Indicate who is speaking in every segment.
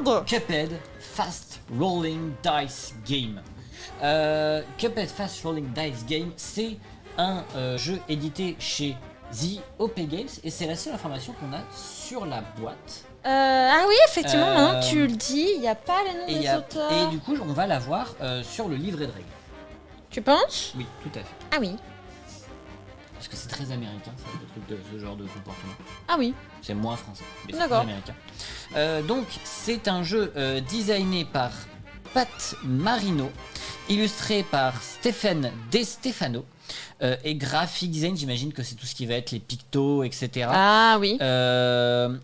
Speaker 1: merde.
Speaker 2: Cuphead Fast Rolling Dice Game. Cuphead Fast Rolling Dice Game, c'est un jeu édité chez The OP Games et c'est la seule information qu'on a sur la boîte.
Speaker 1: Ah oui, effectivement, maintenant que tu le dis, il n'y a pas les noms des auteurs.
Speaker 2: Et du coup, on va la voir sur le livret de règles.
Speaker 1: Tu penses?
Speaker 2: Oui, tout à fait.
Speaker 1: Ah oui.
Speaker 2: Parce que c'est très américain, ça, le truc de ce genre de comportement.
Speaker 1: Ah oui.
Speaker 2: C'est moins français, mais c'est très
Speaker 1: D'accord.
Speaker 2: américain. Donc, c'est un jeu designé par Pat Marino, illustré par Stéphane De Stefano, et graphic design, j'imagine que c'est tout ce qui va être les pictos, etc.
Speaker 1: Ah oui.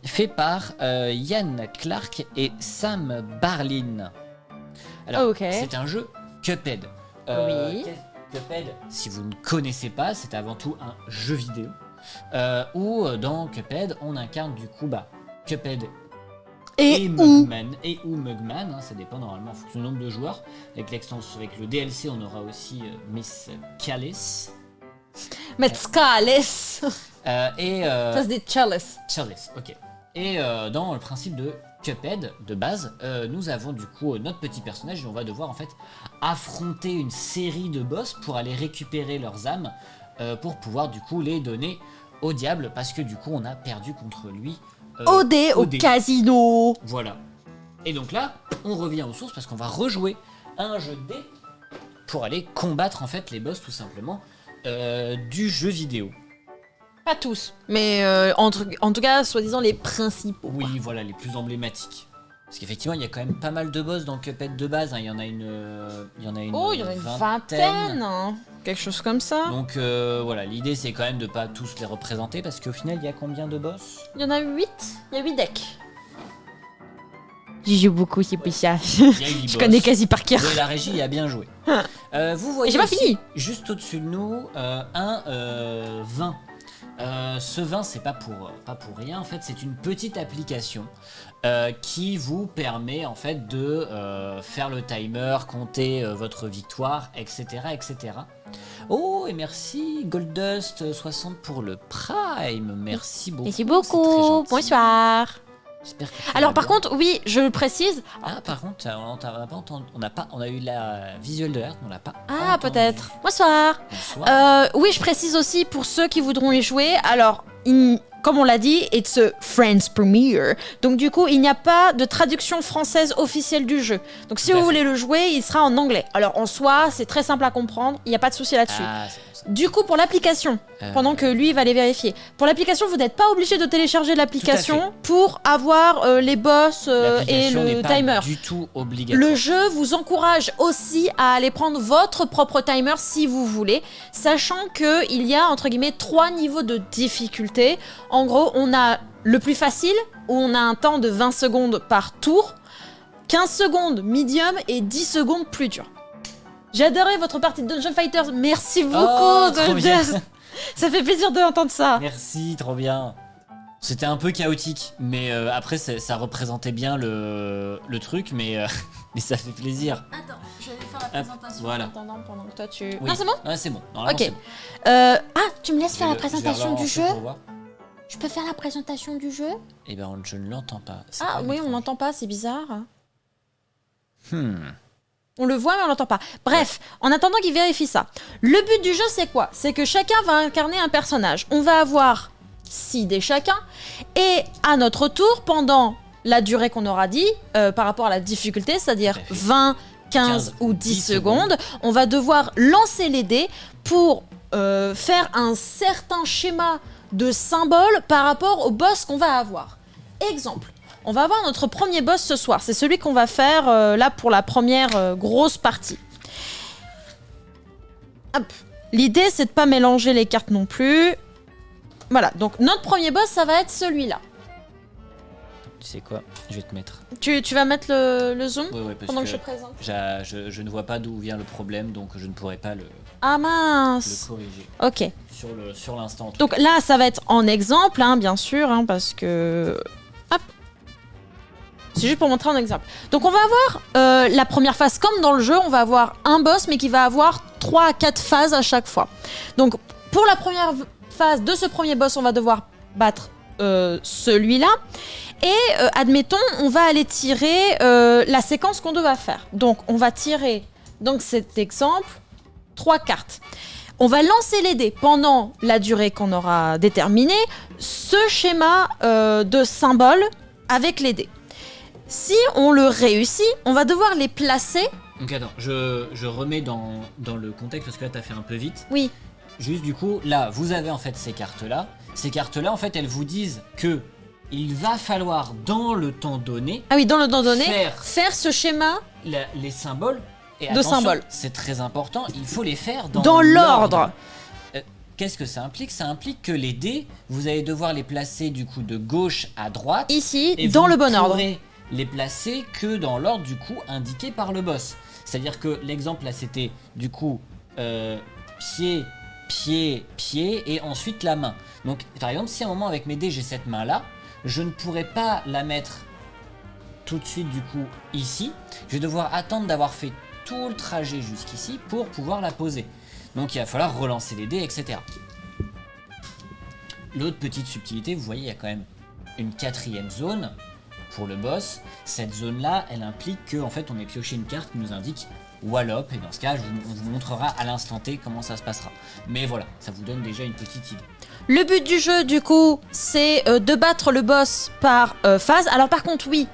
Speaker 2: Fait par Yann Clark et Sam Barlin. Alors,
Speaker 1: Ok.
Speaker 2: c'est un jeu Cuphead.
Speaker 1: Oui.
Speaker 2: Cuphead, si vous ne connaissez pas, c'est avant tout un jeu vidéo où dans Cuphead, on incarne du coup Cuphead et Mugman, hein, ça dépend normalement en fonction du nombre de joueurs. Avec l'extension, avec le DLC, on aura aussi Miss Callis.
Speaker 1: Metzcales. Ça c'est des Chalice.
Speaker 2: Chalice, ok. Et dans le principe de Cuphead de base, nous avons du coup notre petit personnage et on va devoir en fait affronter une série de boss pour aller récupérer leurs âmes pour pouvoir du coup les donner au diable parce que du coup on a perdu contre lui
Speaker 1: OD au casino.
Speaker 2: Voilà. Et donc là, on revient aux sources parce qu'on va rejouer à un jeu de dés pour aller combattre en fait les boss tout simplement du jeu vidéo.
Speaker 1: Pas tous, mais en tout cas, soi-disant les principaux.
Speaker 2: Oui, voilà, les plus emblématiques. Parce qu'effectivement, il y a quand même pas mal de boss dans Cuphead de base. Hein. Il y en a une
Speaker 1: vingtaine, hein. Quelque chose comme ça.
Speaker 2: Donc voilà, l'idée c'est quand même de pas tous les représenter parce qu'au final, il y a combien de boss?
Speaker 1: Il y en a 8. Il y a 8 decks. J'y joue beaucoup, c'est pour ça. Je connais quasi par cœur.
Speaker 2: La régie a bien joué. Vous voyez
Speaker 1: j'ai pas fini.
Speaker 2: Juste au-dessus de nous, un vin. Ce vin, c'est pas pour rien. En fait, c'est une petite application qui vous permet en fait de faire le timer, compter votre victoire, etc., etc. Oh, et merci Goldust60 pour le Prime. Merci beaucoup.
Speaker 1: Merci beaucoup. Bonsoir.
Speaker 2: J'espère que
Speaker 1: alors par contre, oui, je le précise.
Speaker 2: Ah, par contre, on a eu la visuelle de l'art, mais on l'a pas.
Speaker 1: Ah,
Speaker 2: entendu.
Speaker 1: peut-être. Bonsoir.
Speaker 2: Bonsoir.
Speaker 1: Oui, je précise aussi pour ceux qui voudront y jouer. Alors, comme on l'a dit, it's a French premiere. Donc du coup, il n'y a pas de traduction française officielle du jeu. Donc si vous voulez le jouer, il sera en anglais. Alors en soi, c'est très simple à comprendre. Il n'y a pas de souci là-dessus.
Speaker 2: Ah, c'est bon, ça.
Speaker 1: Du coup, pour l'application, pendant que lui va les vérifier, pour l'application, vous n'êtes pas obligé de télécharger l'application pour avoir les boss et le timer.
Speaker 2: Du tout obligatoire.
Speaker 1: Le jeu vous encourage aussi à aller prendre votre propre timer si vous voulez, sachant qu'il y a entre guillemets 3 niveaux de difficulté. En gros, on a le plus facile, où on a un temps de 20 secondes par tour, 15 secondes medium et 10 secondes plus dur. J'ai adoré votre partie de Dungeon Fighters. Merci beaucoup, Goldust. Ça fait plaisir d'entendre ça.
Speaker 2: Merci, trop bien. C'était un peu chaotique, mais après ça représentait bien le truc, mais ça fait plaisir.
Speaker 1: Attends, je vais faire la présentation
Speaker 2: voilà.
Speaker 1: en attendant pendant que toi tu...
Speaker 2: Oui.
Speaker 1: Non, c'est bon?
Speaker 2: Ouais, c'est bon.
Speaker 1: Ok.
Speaker 2: C'est bon.
Speaker 1: Tu me laisses faire la présentation du jeu?
Speaker 2: Pour voir.
Speaker 1: Je peux faire la présentation du jeu?
Speaker 2: Eh ben, je ne l'entends pas.
Speaker 1: Ah oui, on l'entend pas, c'est bizarre.
Speaker 2: Hmm.
Speaker 1: On le voit mais on l'entend pas. Bref, en attendant qu'il vérifie ça. Le but du jeu c'est quoi? C'est que chacun va incarner un personnage. On va avoir 6 dés chacun. Et à notre tour, pendant la durée qu'on aura dit, par rapport à la difficulté, c'est-à-dire 20, 15 ou 10 secondes, on va devoir lancer les dés pour faire un certain schéma de symboles par rapport au boss qu'on va avoir. Exemple. On va avoir notre premier boss ce soir. C'est celui qu'on va faire là pour la première grosse partie. Hop. L'idée, c'est de pas mélanger les cartes non plus. Voilà, donc notre premier boss, ça va être celui-là.
Speaker 2: Tu sais quoi? Je vais te mettre.
Speaker 1: Tu vas mettre le zoom
Speaker 2: parce
Speaker 1: pendant que je présente.
Speaker 2: Je ne vois pas d'où vient le problème, donc je ne pourrai pas le
Speaker 1: mince.
Speaker 2: corriger.
Speaker 1: Ok.
Speaker 2: Sur l'instant.
Speaker 1: Donc là, ça va être en exemple, hein, bien sûr, hein, parce que... Hop. C'est juste pour montrer un exemple. Donc on va avoir la première phase comme dans le jeu, on va avoir un boss mais qui va avoir 3 à 4 phases à chaque fois. Donc pour la première phase de ce premier boss, on va devoir battre celui-là. Et admettons, on va aller tirer la séquence qu'on devait faire. Donc, on va tirer, donc cet exemple, 3 cartes. On va lancer les dés pendant la durée qu'on aura déterminée, ce schéma de symbole avec les dés. Si on le réussit, on va devoir les placer.
Speaker 2: Donc attends, je remets dans le contexte parce que là t'as fait un peu vite.
Speaker 1: Oui.
Speaker 2: Juste du coup, là, vous avez en fait ces cartes-là. Ces cartes-là, en fait, elles vous disent que il va falloir, dans le temps donné...
Speaker 1: Ah oui, dans le temps donné,
Speaker 2: faire
Speaker 1: ce schéma
Speaker 2: les symboles. Et
Speaker 1: de
Speaker 2: attention,
Speaker 1: symboles.
Speaker 2: C'est très important, il faut les faire dans
Speaker 1: l'ordre.
Speaker 2: Qu'est-ce que ça implique? Ça implique que les dés, vous allez devoir les placer du coup de gauche à droite.
Speaker 1: Ici,
Speaker 2: et
Speaker 1: dans
Speaker 2: vous
Speaker 1: le bon ordre.
Speaker 2: pourrez les placer que dans l'ordre du coup indiqué par le boss. C'est-à-dire que l'exemple là c'était du coup pied, pied, pied et ensuite la main. Donc par exemple si à un moment avec mes dés j'ai cette main là, je ne pourrais pas la mettre tout de suite du coup ici. Je vais devoir attendre d'avoir fait tout le trajet jusqu'ici pour pouvoir la poser. Donc il va falloir relancer les dés, etc. L'autre petite subtilité, vous voyez, il y a quand même une 4e zone pour le boss. Cette zone-là, elle implique qu'en fait, on ait pioché une carte qui nous indique Wallop. Et dans ce cas, on vous montrera à l'instant T comment ça se passera. Mais voilà, ça vous donne déjà une petite idée.
Speaker 1: Le but du jeu, du coup, c'est de battre le boss par phase. Alors par contre, oui,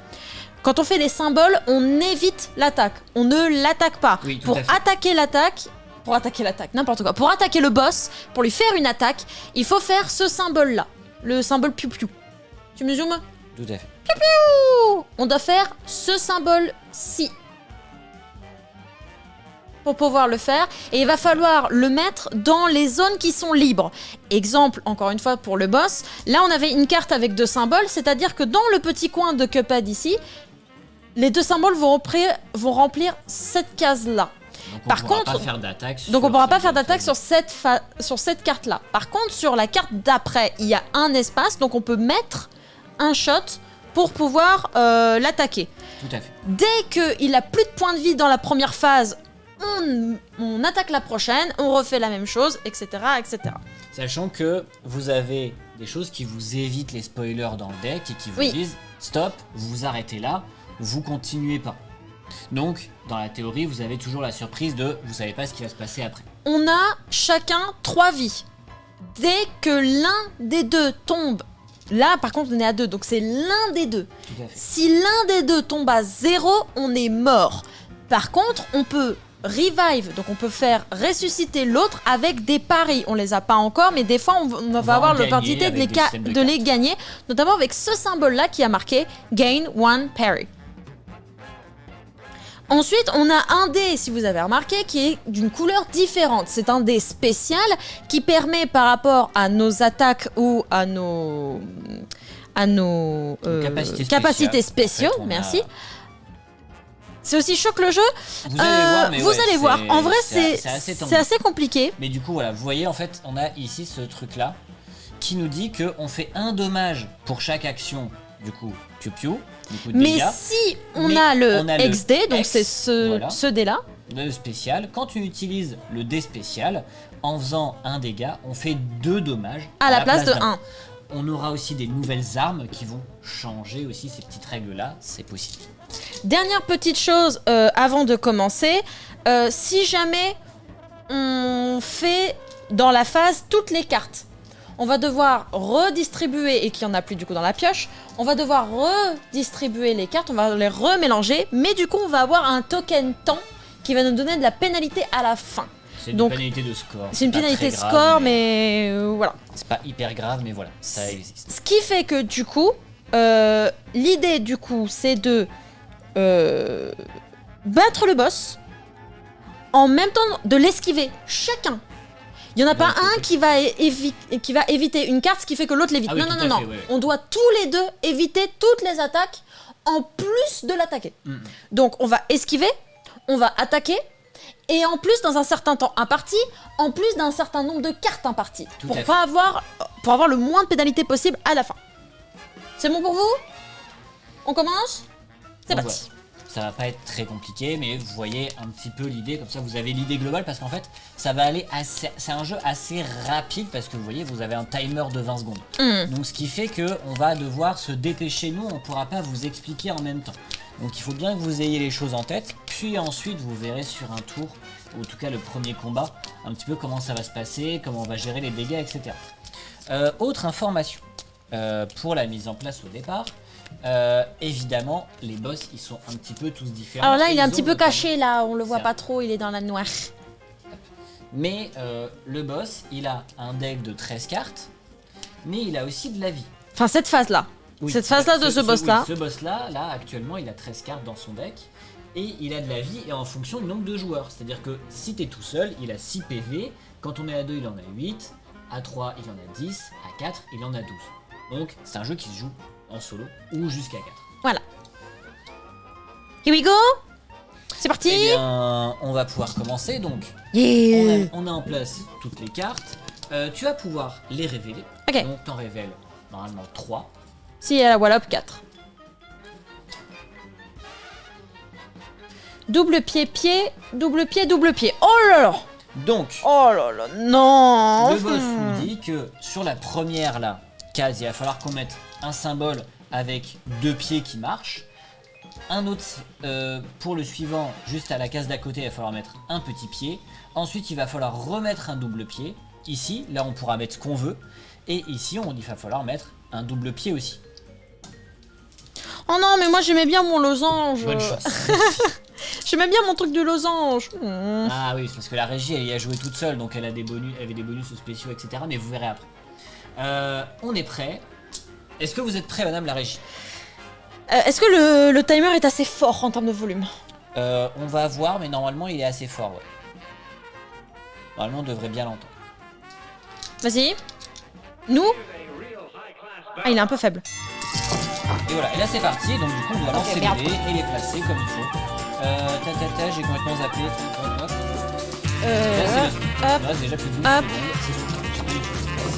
Speaker 1: quand on fait des symboles, on évite l'attaque. On ne l'attaque pas.
Speaker 2: Oui, tout
Speaker 1: pour
Speaker 2: à fait.
Speaker 1: attaquer l'attaque, n'importe quoi. Pour attaquer le boss, pour lui faire une attaque, il faut faire ce symbole-là. Le symbole piou-piou. Tu me zoomes ?
Speaker 2: Tout à fait.
Speaker 1: Piou-piou ! On doit faire ce symbole-ci pour pouvoir le faire. Et il va falloir le mettre dans les zones qui sont libres. Exemple, encore une fois, pour le boss. Là, on avait une carte avec 2 symboles. C'est-à-dire que dans le petit coin de Cuphead ici, les 2 symboles vont remplir cette case-là.
Speaker 2: Donc
Speaker 1: Par contre,
Speaker 2: pas faire d'attaque.
Speaker 1: Donc on ne pourra pas faire
Speaker 2: cette
Speaker 1: d'attaque
Speaker 2: zone.
Speaker 1: sur cette carte-là. Par contre, sur la carte d'après, il y a un espace, donc on peut mettre un shot pour pouvoir l'attaquer.
Speaker 2: Tout à fait.
Speaker 1: Dès qu'il a plus de points de vie dans la première phase, on attaque la prochaine, on refait la même chose, etc., etc.
Speaker 2: Sachant que vous avez des choses qui vous évitent les spoilers dans le deck et qui vous
Speaker 1: Oui.
Speaker 2: disent stop, vous vous arrêtez là, vous continuez pas. Donc, dans la théorie, vous avez toujours la surprise de vous savez pas ce qui va se passer après.
Speaker 1: On a chacun 3 vies. Dès que l'un des deux tombe, là par contre on est à 2, donc c'est l'un des deux.
Speaker 2: Tout à fait.
Speaker 1: Si l'un des deux tombe à 0, on est mort. Par contre, on peut revive, donc on peut faire ressusciter l'autre avec des paris. On les a pas encore, mais des fois on va avoir
Speaker 2: gagner
Speaker 1: l'opportunité de
Speaker 2: avec des systèmes de
Speaker 1: les
Speaker 2: cartes.
Speaker 1: gagner, notamment avec ce symbole-là qui a marqué Gain 1 Parry. Ensuite, on a un dé, si vous avez remarqué, qui est d'une couleur différente. C'est un dé spécial qui permet, par rapport à nos attaques ou à nos capacités spéciaux,
Speaker 2: En fait,
Speaker 1: merci. C'est aussi chaud que le jeu.
Speaker 2: Vous allez voir, mais
Speaker 1: vous
Speaker 2: ouais,
Speaker 1: allez voir. En vrai,
Speaker 2: c'est assez tendu.
Speaker 1: c'est assez compliqué.
Speaker 2: Mais du coup, voilà, vous voyez, en fait, on a ici ce truc-là qui nous dit qu'on fait un dommage pour chaque action, du coup, piou-piou, du coup, de
Speaker 1: Mais
Speaker 2: dégâts.
Speaker 1: si on
Speaker 2: Mais
Speaker 1: a le
Speaker 2: on a le
Speaker 1: XD, donc
Speaker 2: X,
Speaker 1: c'est ce
Speaker 2: voilà.
Speaker 1: dé-là.
Speaker 2: Le spécial, quand tu utilises le dé spécial, en faisant un dégât, on fait 2 dommages
Speaker 1: À la place de
Speaker 2: d'un.
Speaker 1: 1.
Speaker 2: On aura aussi des nouvelles armes qui vont changer aussi ces petites règles-là, c'est possible.
Speaker 1: Dernière petite chose avant de commencer. Si jamais on fait dans la phase toutes les cartes, on va devoir redistribuer, et qu'il n'y en a plus du coup dans la pioche, on va devoir redistribuer les cartes, on va les remélanger, mais du coup on va avoir un token temps qui va nous donner de la pénalité à la fin.
Speaker 2: C'est une
Speaker 1: Donc,
Speaker 2: pénalité de score.
Speaker 1: C'est une
Speaker 2: pas
Speaker 1: pénalité
Speaker 2: très grave,
Speaker 1: score, mais voilà.
Speaker 2: C'est pas hyper grave, mais voilà, ça existe.
Speaker 1: Ce qui fait que du coup, l'idée du coup, c'est de battre le boss, en même temps de l'esquiver, chacun. Il n'y en a pas un qui va éviter une carte, ce qui fait que l'autre l'évite.
Speaker 2: Ah oui,
Speaker 1: non,
Speaker 2: tout
Speaker 1: non,
Speaker 2: à
Speaker 1: non,
Speaker 2: fait,
Speaker 1: non.
Speaker 2: ouais.
Speaker 1: On doit tous les deux éviter toutes les attaques, en plus de l'attaquer. Donc on va esquiver, on va attaquer, et en plus dans un certain temps imparti, en plus d'un certain nombre de cartes imparties,
Speaker 2: Tout
Speaker 1: pour
Speaker 2: à
Speaker 1: pas avoir le moins de pénalités possible à la fin. C'est bon pour vous? On commence? C'est
Speaker 2: Donc
Speaker 1: parti.
Speaker 2: Ça va pas être très compliqué, mais vous voyez un petit peu l'idée, comme ça vous avez l'idée globale, parce qu'en fait, ça va aller assez... C'est un jeu assez rapide, parce que vous voyez, vous avez un timer de 20 secondes. Donc ce qui fait qu'on va devoir se dépêcher, nous, on pourra pas vous expliquer en même temps. Donc il faut bien que vous ayez les choses en tête, puis ensuite vous verrez sur un tour, ou en tout cas le premier combat, un petit peu comment ça va se passer, comment on va gérer les dégâts, etc. Autre information, pour la mise en place au départ, évidemment les boss ils sont un petit peu tous différents.
Speaker 1: Alors là
Speaker 2: et
Speaker 1: il est un
Speaker 2: ils
Speaker 1: petit
Speaker 2: ont
Speaker 1: peu
Speaker 2: notamment-
Speaker 1: caché là, on le voit
Speaker 2: C'est
Speaker 1: pas
Speaker 2: vrai.
Speaker 1: trop, il est dans la noire.
Speaker 2: Mais le boss il a un deck de 13 cartes, mais il a aussi de la vie.
Speaker 1: Enfin cette phase là.
Speaker 2: Oui,
Speaker 1: Cette phase-là de ce boss-là.
Speaker 2: oui, ce boss-là, là, actuellement, il a 13 cartes dans son deck. Et il a de la vie et en fonction du nombre de joueurs. C'est-à-dire que si t'es tout seul, il a 6 PV. Quand on est à 2, il en a 8. À 3, il en a 10. À 4, il en a 12. Donc, c'est un jeu qui se joue en solo ou jusqu'à 4.
Speaker 1: Voilà. Here we go. C'est parti.
Speaker 2: Eh bien, on va pouvoir commencer. Donc,
Speaker 1: Yeah.
Speaker 2: on a en place toutes les cartes. Tu vas pouvoir les révéler.
Speaker 1: Ok.
Speaker 2: Donc, t'en révèles normalement 3.
Speaker 1: Si, voilà, 4. Double pied, pied, double pied, double pied. Oh là là.
Speaker 2: Donc,
Speaker 1: Oh là là, non.
Speaker 2: le boss nous dit que sur la première là, case, il va falloir qu'on mette un symbole avec 2 pieds qui marchent. Un autre, pour le suivant, juste à la case d'à côté, il va falloir mettre un petit pied. Ensuite, il va falloir remettre un double pied. Ici, là, on pourra mettre ce qu'on veut. Et ici, il va falloir mettre un double pied aussi.
Speaker 1: Oh non, mais moi j'aimais bien mon losange.
Speaker 2: Bonne chance.
Speaker 1: J'aimais bien mon truc de losange.
Speaker 2: Ah oui, c'est parce que la régie, elle y a joué toute seule, donc elle a des bonus, elle avait des bonus spéciaux, etc. Mais vous verrez après. On est prêt. Est-ce que vous êtes prêt, madame la régie?
Speaker 1: Est-ce que le timer est assez fort en termes de volume?
Speaker 2: On va voir, mais normalement, il est assez fort, ouais. Normalement, on devrait bien l'entendre.
Speaker 1: Vas-y. Nous? Ah, il est un peu faible.
Speaker 2: Et voilà, et là c'est parti, donc du coup on doit lancer
Speaker 1: merde.
Speaker 2: les dés et les placer comme il faut. J'ai complètement zappé. Hop, hop. Là c'est le... Il
Speaker 1: hop,
Speaker 2: me reste déjà plus de 12
Speaker 1: hop.
Speaker 2: secondes, c'est tout. J'ai pas du tout ce qui se passe.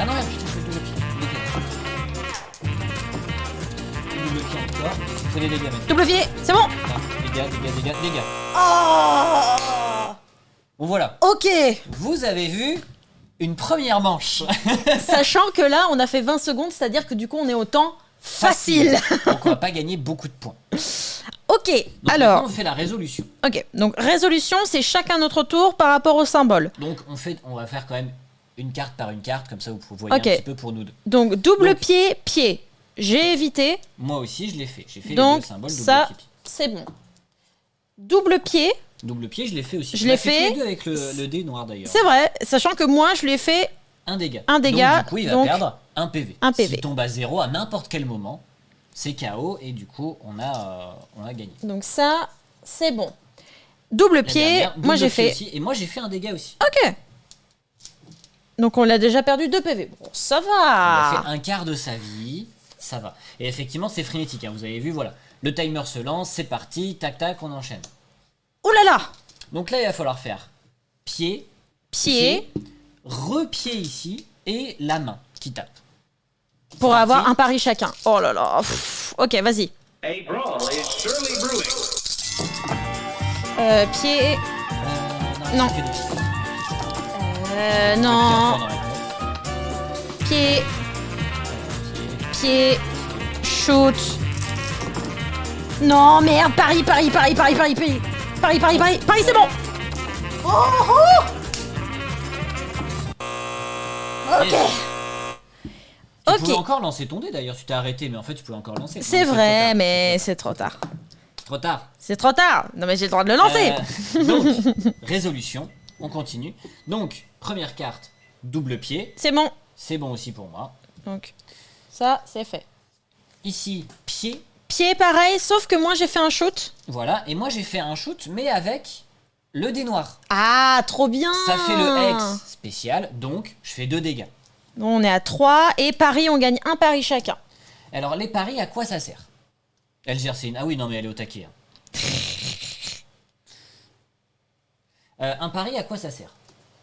Speaker 2: Ah non, merde, putain, je fais le double pied. Le double pied encore. Fais les dégâts maintenant.
Speaker 1: Double pied, c'est bon.
Speaker 2: Dégâts.
Speaker 1: Oh.
Speaker 2: Bon voilà,
Speaker 1: Ok.
Speaker 2: vous avez vu une première manche.
Speaker 1: Sachant que là, on a fait 20 secondes, c'est-à-dire que du coup, on est au temps facile.
Speaker 2: Donc on va pas gagner beaucoup de points.
Speaker 1: Ok,
Speaker 2: Donc
Speaker 1: alors.
Speaker 2: maintenant, on fait la résolution.
Speaker 1: Ok, donc résolution, c'est chacun notre tour par rapport au symbole.
Speaker 2: Donc on va faire quand même une carte par une carte, comme ça vous voyez
Speaker 1: Ok.
Speaker 2: un petit peu pour nous deux.
Speaker 1: Donc double
Speaker 2: Donc-
Speaker 1: pied, pied. J'ai évité,
Speaker 2: Moi aussi je l'ai fait, j'ai fait
Speaker 1: donc
Speaker 2: les deux symboles double
Speaker 1: ça,
Speaker 2: pied.
Speaker 1: c'est bon. Double pied,
Speaker 2: Double pied, je l'ai fait aussi.
Speaker 1: Je
Speaker 2: On
Speaker 1: l'ai
Speaker 2: a tous
Speaker 1: fait.
Speaker 2: les deux avec le dé noir d'ailleurs.
Speaker 1: c'est vrai, sachant que moi, je lui ai fait
Speaker 2: Un dégât.
Speaker 1: Un dégât,
Speaker 2: Donc du coup il va
Speaker 1: donc,
Speaker 2: perdre un PV.
Speaker 1: un PV.
Speaker 2: S'il tombe à 0 à n'importe quel moment, c'est KO et du coup on a gagné.
Speaker 1: Donc ça, c'est bon. Double
Speaker 2: La
Speaker 1: pied,
Speaker 2: dernière,
Speaker 1: moi
Speaker 2: double
Speaker 1: j'ai
Speaker 2: pied
Speaker 1: fait...
Speaker 2: aussi, et moi j'ai fait un dégât aussi.
Speaker 1: Ok. Donc on l'a déjà perdu 2 PV. Bon, ça
Speaker 2: Il a
Speaker 1: va.
Speaker 2: fait un quart de sa vie, ça va. Et effectivement c'est frénétique, hein. Vous avez vu, voilà. Le timer se lance, c'est parti, tac tac, on enchaîne.
Speaker 1: Oh là là.
Speaker 2: Donc là il va falloir faire pied,
Speaker 1: Pied,
Speaker 2: repied ici, et la main qui tape.
Speaker 1: pour
Speaker 2: C'est
Speaker 1: avoir
Speaker 2: parti.
Speaker 1: un pari chacun. Oh là là. Pff, ok, vas-y.
Speaker 3: A brawl is surely brewing.
Speaker 1: Pied... Non.
Speaker 2: c'est que des pieds.
Speaker 1: non.
Speaker 2: Pied encore dans la tête.
Speaker 1: Pied,
Speaker 2: Pied.
Speaker 1: pied, shoot. Non, merde, Paris, Paris, Paris, Paris, Paris, Paris. Paris, Paris, Paris, Paris, c'est bon. Oh, oh. Ok.
Speaker 2: Yes. Tu
Speaker 1: Ok.
Speaker 2: pouvais encore lancer ton dé d'ailleurs, tu t'es arrêté, mais en fait tu pouvais encore lancer.
Speaker 1: C'est
Speaker 2: Non,
Speaker 1: vrai, mais c'est trop tard.
Speaker 2: trop tard.
Speaker 1: C'est trop tard. Non, mais j'ai le droit de le lancer.
Speaker 2: Donc, résolution, on continue. Donc, première carte, double pied,
Speaker 1: C'est bon.
Speaker 2: c'est bon aussi pour moi.
Speaker 1: Donc, ça, c'est fait.
Speaker 2: Ici, pied,
Speaker 1: Pied, pareil, sauf que moi, j'ai fait un shoot.
Speaker 2: voilà. Et moi j'ai fait un shoot, mais avec le dé noir.
Speaker 1: Ah, trop bien.
Speaker 2: Ça fait le X spécial, donc je fais 2 dégâts.
Speaker 1: On est à 3 et Paris, on gagne un pari chacun.
Speaker 2: Alors, les paris, à quoi ça sert? Elle gère, c'est une... Ah oui, non, mais elle est au taquet. Hein. Un pari, à quoi ça sert?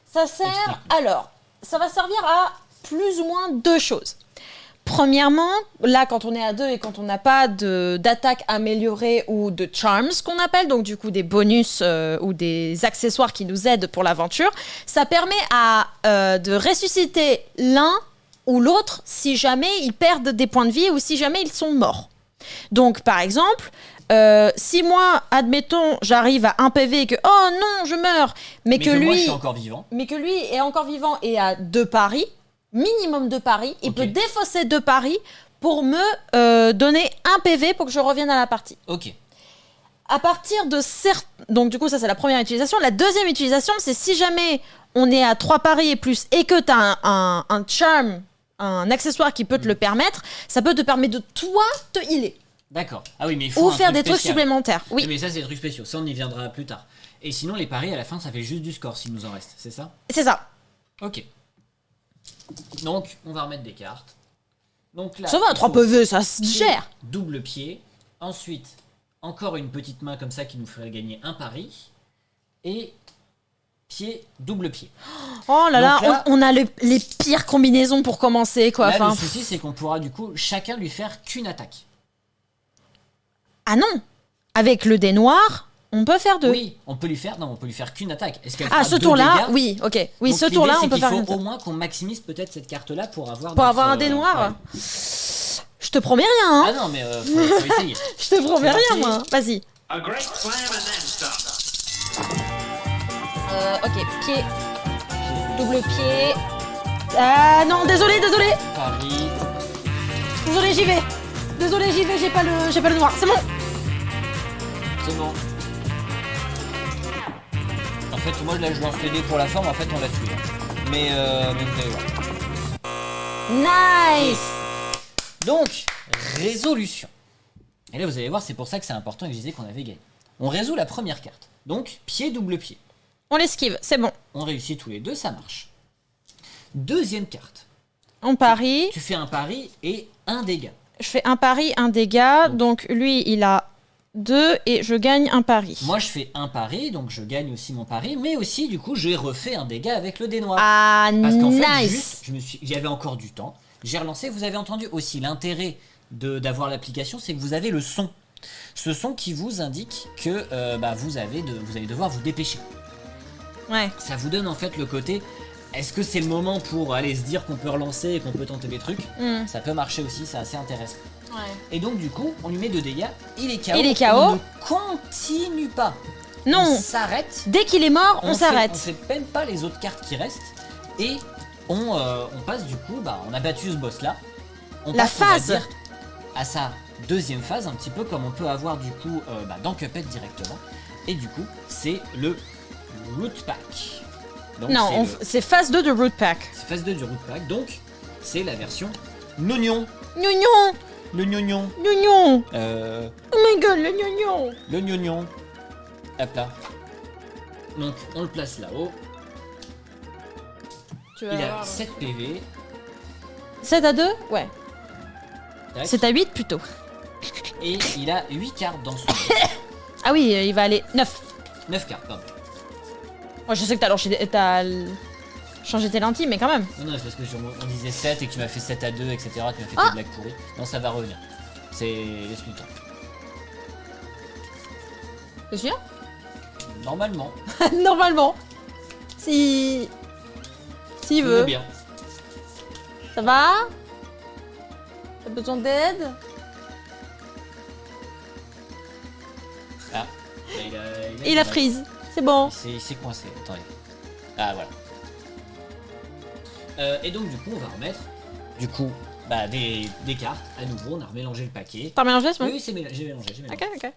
Speaker 1: Ça sert...
Speaker 2: Explique-moi.
Speaker 1: Alors, ça va servir à plus ou moins 2 choses. Premièrement, là, quand on est à 2 et quand on n'a pas d'attaque améliorée ou de charms, qu'on appelle, donc du coup des bonus ou des accessoires qui nous aident pour l'aventure, ça permet de ressusciter l'un ou l'autre si jamais ils perdent des points de vie ou si jamais ils sont morts. Donc, par exemple, si moi, admettons, j'arrive à 1 PV et que, oh non, je meurs, mais que
Speaker 2: moi, je
Speaker 1: lui,
Speaker 2: suis encore vivant.
Speaker 1: mais que lui est encore vivant et a 2 paris, minimum 2 paris, il
Speaker 2: Ok.
Speaker 1: peut défausser 2 paris pour me donner 1 PV pour que je revienne à la partie.
Speaker 2: Ok.
Speaker 1: À partir de donc du coup, ça c'est la première utilisation. La deuxième utilisation, c'est si jamais on est à 3 paris et plus et que tu as un charm, un accessoire qui peut te le permettre, ça peut te permettre de toi te healer.
Speaker 2: D'accord. Ah oui, mais il faut
Speaker 1: Ou
Speaker 2: un
Speaker 1: faire des trucs
Speaker 2: spécial.
Speaker 1: supplémentaires. Oui,
Speaker 2: Mais ça, c'est des trucs spéciaux. Ça, on y viendra plus tard. Et sinon, les paris, à la fin, ça fait juste du score s'il nous en reste. C'est ça?
Speaker 1: c'est ça.
Speaker 2: Ok. Donc, on va remettre des cartes. Donc là,
Speaker 1: Ça va,
Speaker 2: il
Speaker 1: 3
Speaker 2: faut
Speaker 1: PV, ça se
Speaker 2: pied,
Speaker 1: gère.
Speaker 2: double pied. Ensuite, encore une petite main comme ça qui nous ferait gagner un pari. Et pied, double pied.
Speaker 1: Oh là là,
Speaker 2: Donc là-
Speaker 1: on a les pires combinaisons pour commencer, quoi.
Speaker 2: Là,
Speaker 1: Enfin,
Speaker 2: le souci, c'est qu'on pourra du coup chacun lui faire qu'une attaque.
Speaker 1: ah non, avec le dé noir, on peut faire 2.
Speaker 2: Oui, on peut lui faire qu'une attaque. Est-ce qu'elle
Speaker 1: Ah,
Speaker 2: fera
Speaker 1: ce
Speaker 2: 2
Speaker 1: tour-là,
Speaker 2: dégâts?
Speaker 1: oui, ok. Oui,
Speaker 2: Donc,
Speaker 1: ce
Speaker 2: l'idée,
Speaker 1: tour-là,
Speaker 2: c'est
Speaker 1: on peut
Speaker 2: qu'il
Speaker 1: faire
Speaker 2: faut
Speaker 1: une
Speaker 2: au moins qu'on maximise peut-être cette carte-là pour avoir
Speaker 1: Pour
Speaker 2: notre,
Speaker 1: avoir un dé noir.
Speaker 2: ouais.
Speaker 1: Je te promets rien, hein.
Speaker 2: Ah non, mais faut essayer.
Speaker 1: Je te promets
Speaker 2: C'est
Speaker 1: rien,
Speaker 2: parti.
Speaker 1: moi. Vas-y.
Speaker 3: A great slam and then some.
Speaker 1: Ok, pied, double pied. Ah non, désolé.
Speaker 2: Paris.
Speaker 1: Désolé, j'y vais. Désolé, j'y vais, j'ai pas le noir. C'est bon.
Speaker 2: C'est bon. En fait, moi là je lance les dés pour la forme, en fait on l'a tué. Mais vous allez voir.
Speaker 1: Nice.
Speaker 2: Donc, résolution. Et là vous allez voir, c'est pour ça que c'est important et que je disais qu'on avait gagné. On résout la première carte. Donc, pied, double pied.
Speaker 1: On l'esquive, c'est bon.
Speaker 2: On réussit tous les deux, ça marche. Deuxième carte.
Speaker 1: On parie.
Speaker 2: Tu fais un pari et un dégât.
Speaker 1: Je fais un pari, un dégât. Donc lui, il a 2 et je gagne un pari.
Speaker 2: Moi je fais un pari, donc je gagne aussi mon pari, mais aussi du coup j'ai refait un dégât avec le dé noir.
Speaker 1: Ah,
Speaker 2: Parce qu'en fait,
Speaker 1: nice.
Speaker 2: juste, j'avais encore du temps. J'ai relancé. Vous avez entendu aussi l'intérêt d'avoir l'application, c'est que vous avez le son. Ce son qui vous indique que vous allez devoir vous dépêcher.
Speaker 1: Ouais.
Speaker 2: Ça vous donne en fait le côté. Est-ce que c'est le moment pour aller se dire qu'on peut relancer et qu'on peut tenter des trucs?
Speaker 1: Hmm.
Speaker 2: Ça peut marcher aussi, c'est assez intéressant.
Speaker 1: Ouais.
Speaker 2: Et donc du coup, on lui met 2 dégâts. Il est KO.
Speaker 1: Il est KO.
Speaker 2: On ne continue pas.
Speaker 1: Non.
Speaker 2: On s'arrête.
Speaker 1: Dès qu'il est mort, on
Speaker 2: On
Speaker 1: s'arrête.
Speaker 2: fait même pas les autres cartes qui restent et on passe du coup, on a battu ce boss là. On
Speaker 1: La
Speaker 2: passe, on va
Speaker 1: phase.
Speaker 2: dire, à sa deuxième phase, un petit peu comme on peut avoir du coup dans Cuphead directement. Et du coup, c'est le Root Pack. Donc,
Speaker 1: Non, c'est phase 2 de Root Pack.
Speaker 2: c'est phase 2 du Root Pack, donc c'est la version Nognon.
Speaker 1: Gnognon,
Speaker 2: Le Gnognon.
Speaker 1: gnognon.
Speaker 2: Euh,
Speaker 1: Oh my god, le gnognon.
Speaker 2: le Gnognon. Hop là. Donc on le place là-haut. Il a 7 PV.
Speaker 1: 7 à 2? Ouais.
Speaker 2: Tac.
Speaker 1: 7 à 8 plutôt.
Speaker 2: Et il a 8 cartes dans son jeu.
Speaker 1: Ah oui, il va aller 9.
Speaker 2: 9 cartes, pardon.
Speaker 1: Moi, je sais que t'as changé tes lentilles, mais quand même.
Speaker 2: Non, c'est parce que on disait 7 et que tu m'as fait 7 à 2, etc. Tu m'as fait
Speaker 1: Ah.
Speaker 2: des blagues pourries. Non, ça va revenir. Laisse-lui le temps.
Speaker 1: C'est sûr?
Speaker 2: Normalement,
Speaker 1: Normalement. S'il
Speaker 2: tout va
Speaker 1: veut.
Speaker 2: bien.
Speaker 1: Ça va? T'as besoin d'aide?
Speaker 2: Ah,
Speaker 1: Il a freeze. C'est bon.
Speaker 2: Il s'est coincé. Attendez. Ah, voilà. Et donc, du coup, on va remettre des cartes. À nouveau, on a remélangé le paquet.
Speaker 1: T'as mélangé ce
Speaker 2: Oui,
Speaker 1: moment?
Speaker 2: oui, j'ai mélangé.
Speaker 1: Ok, ok.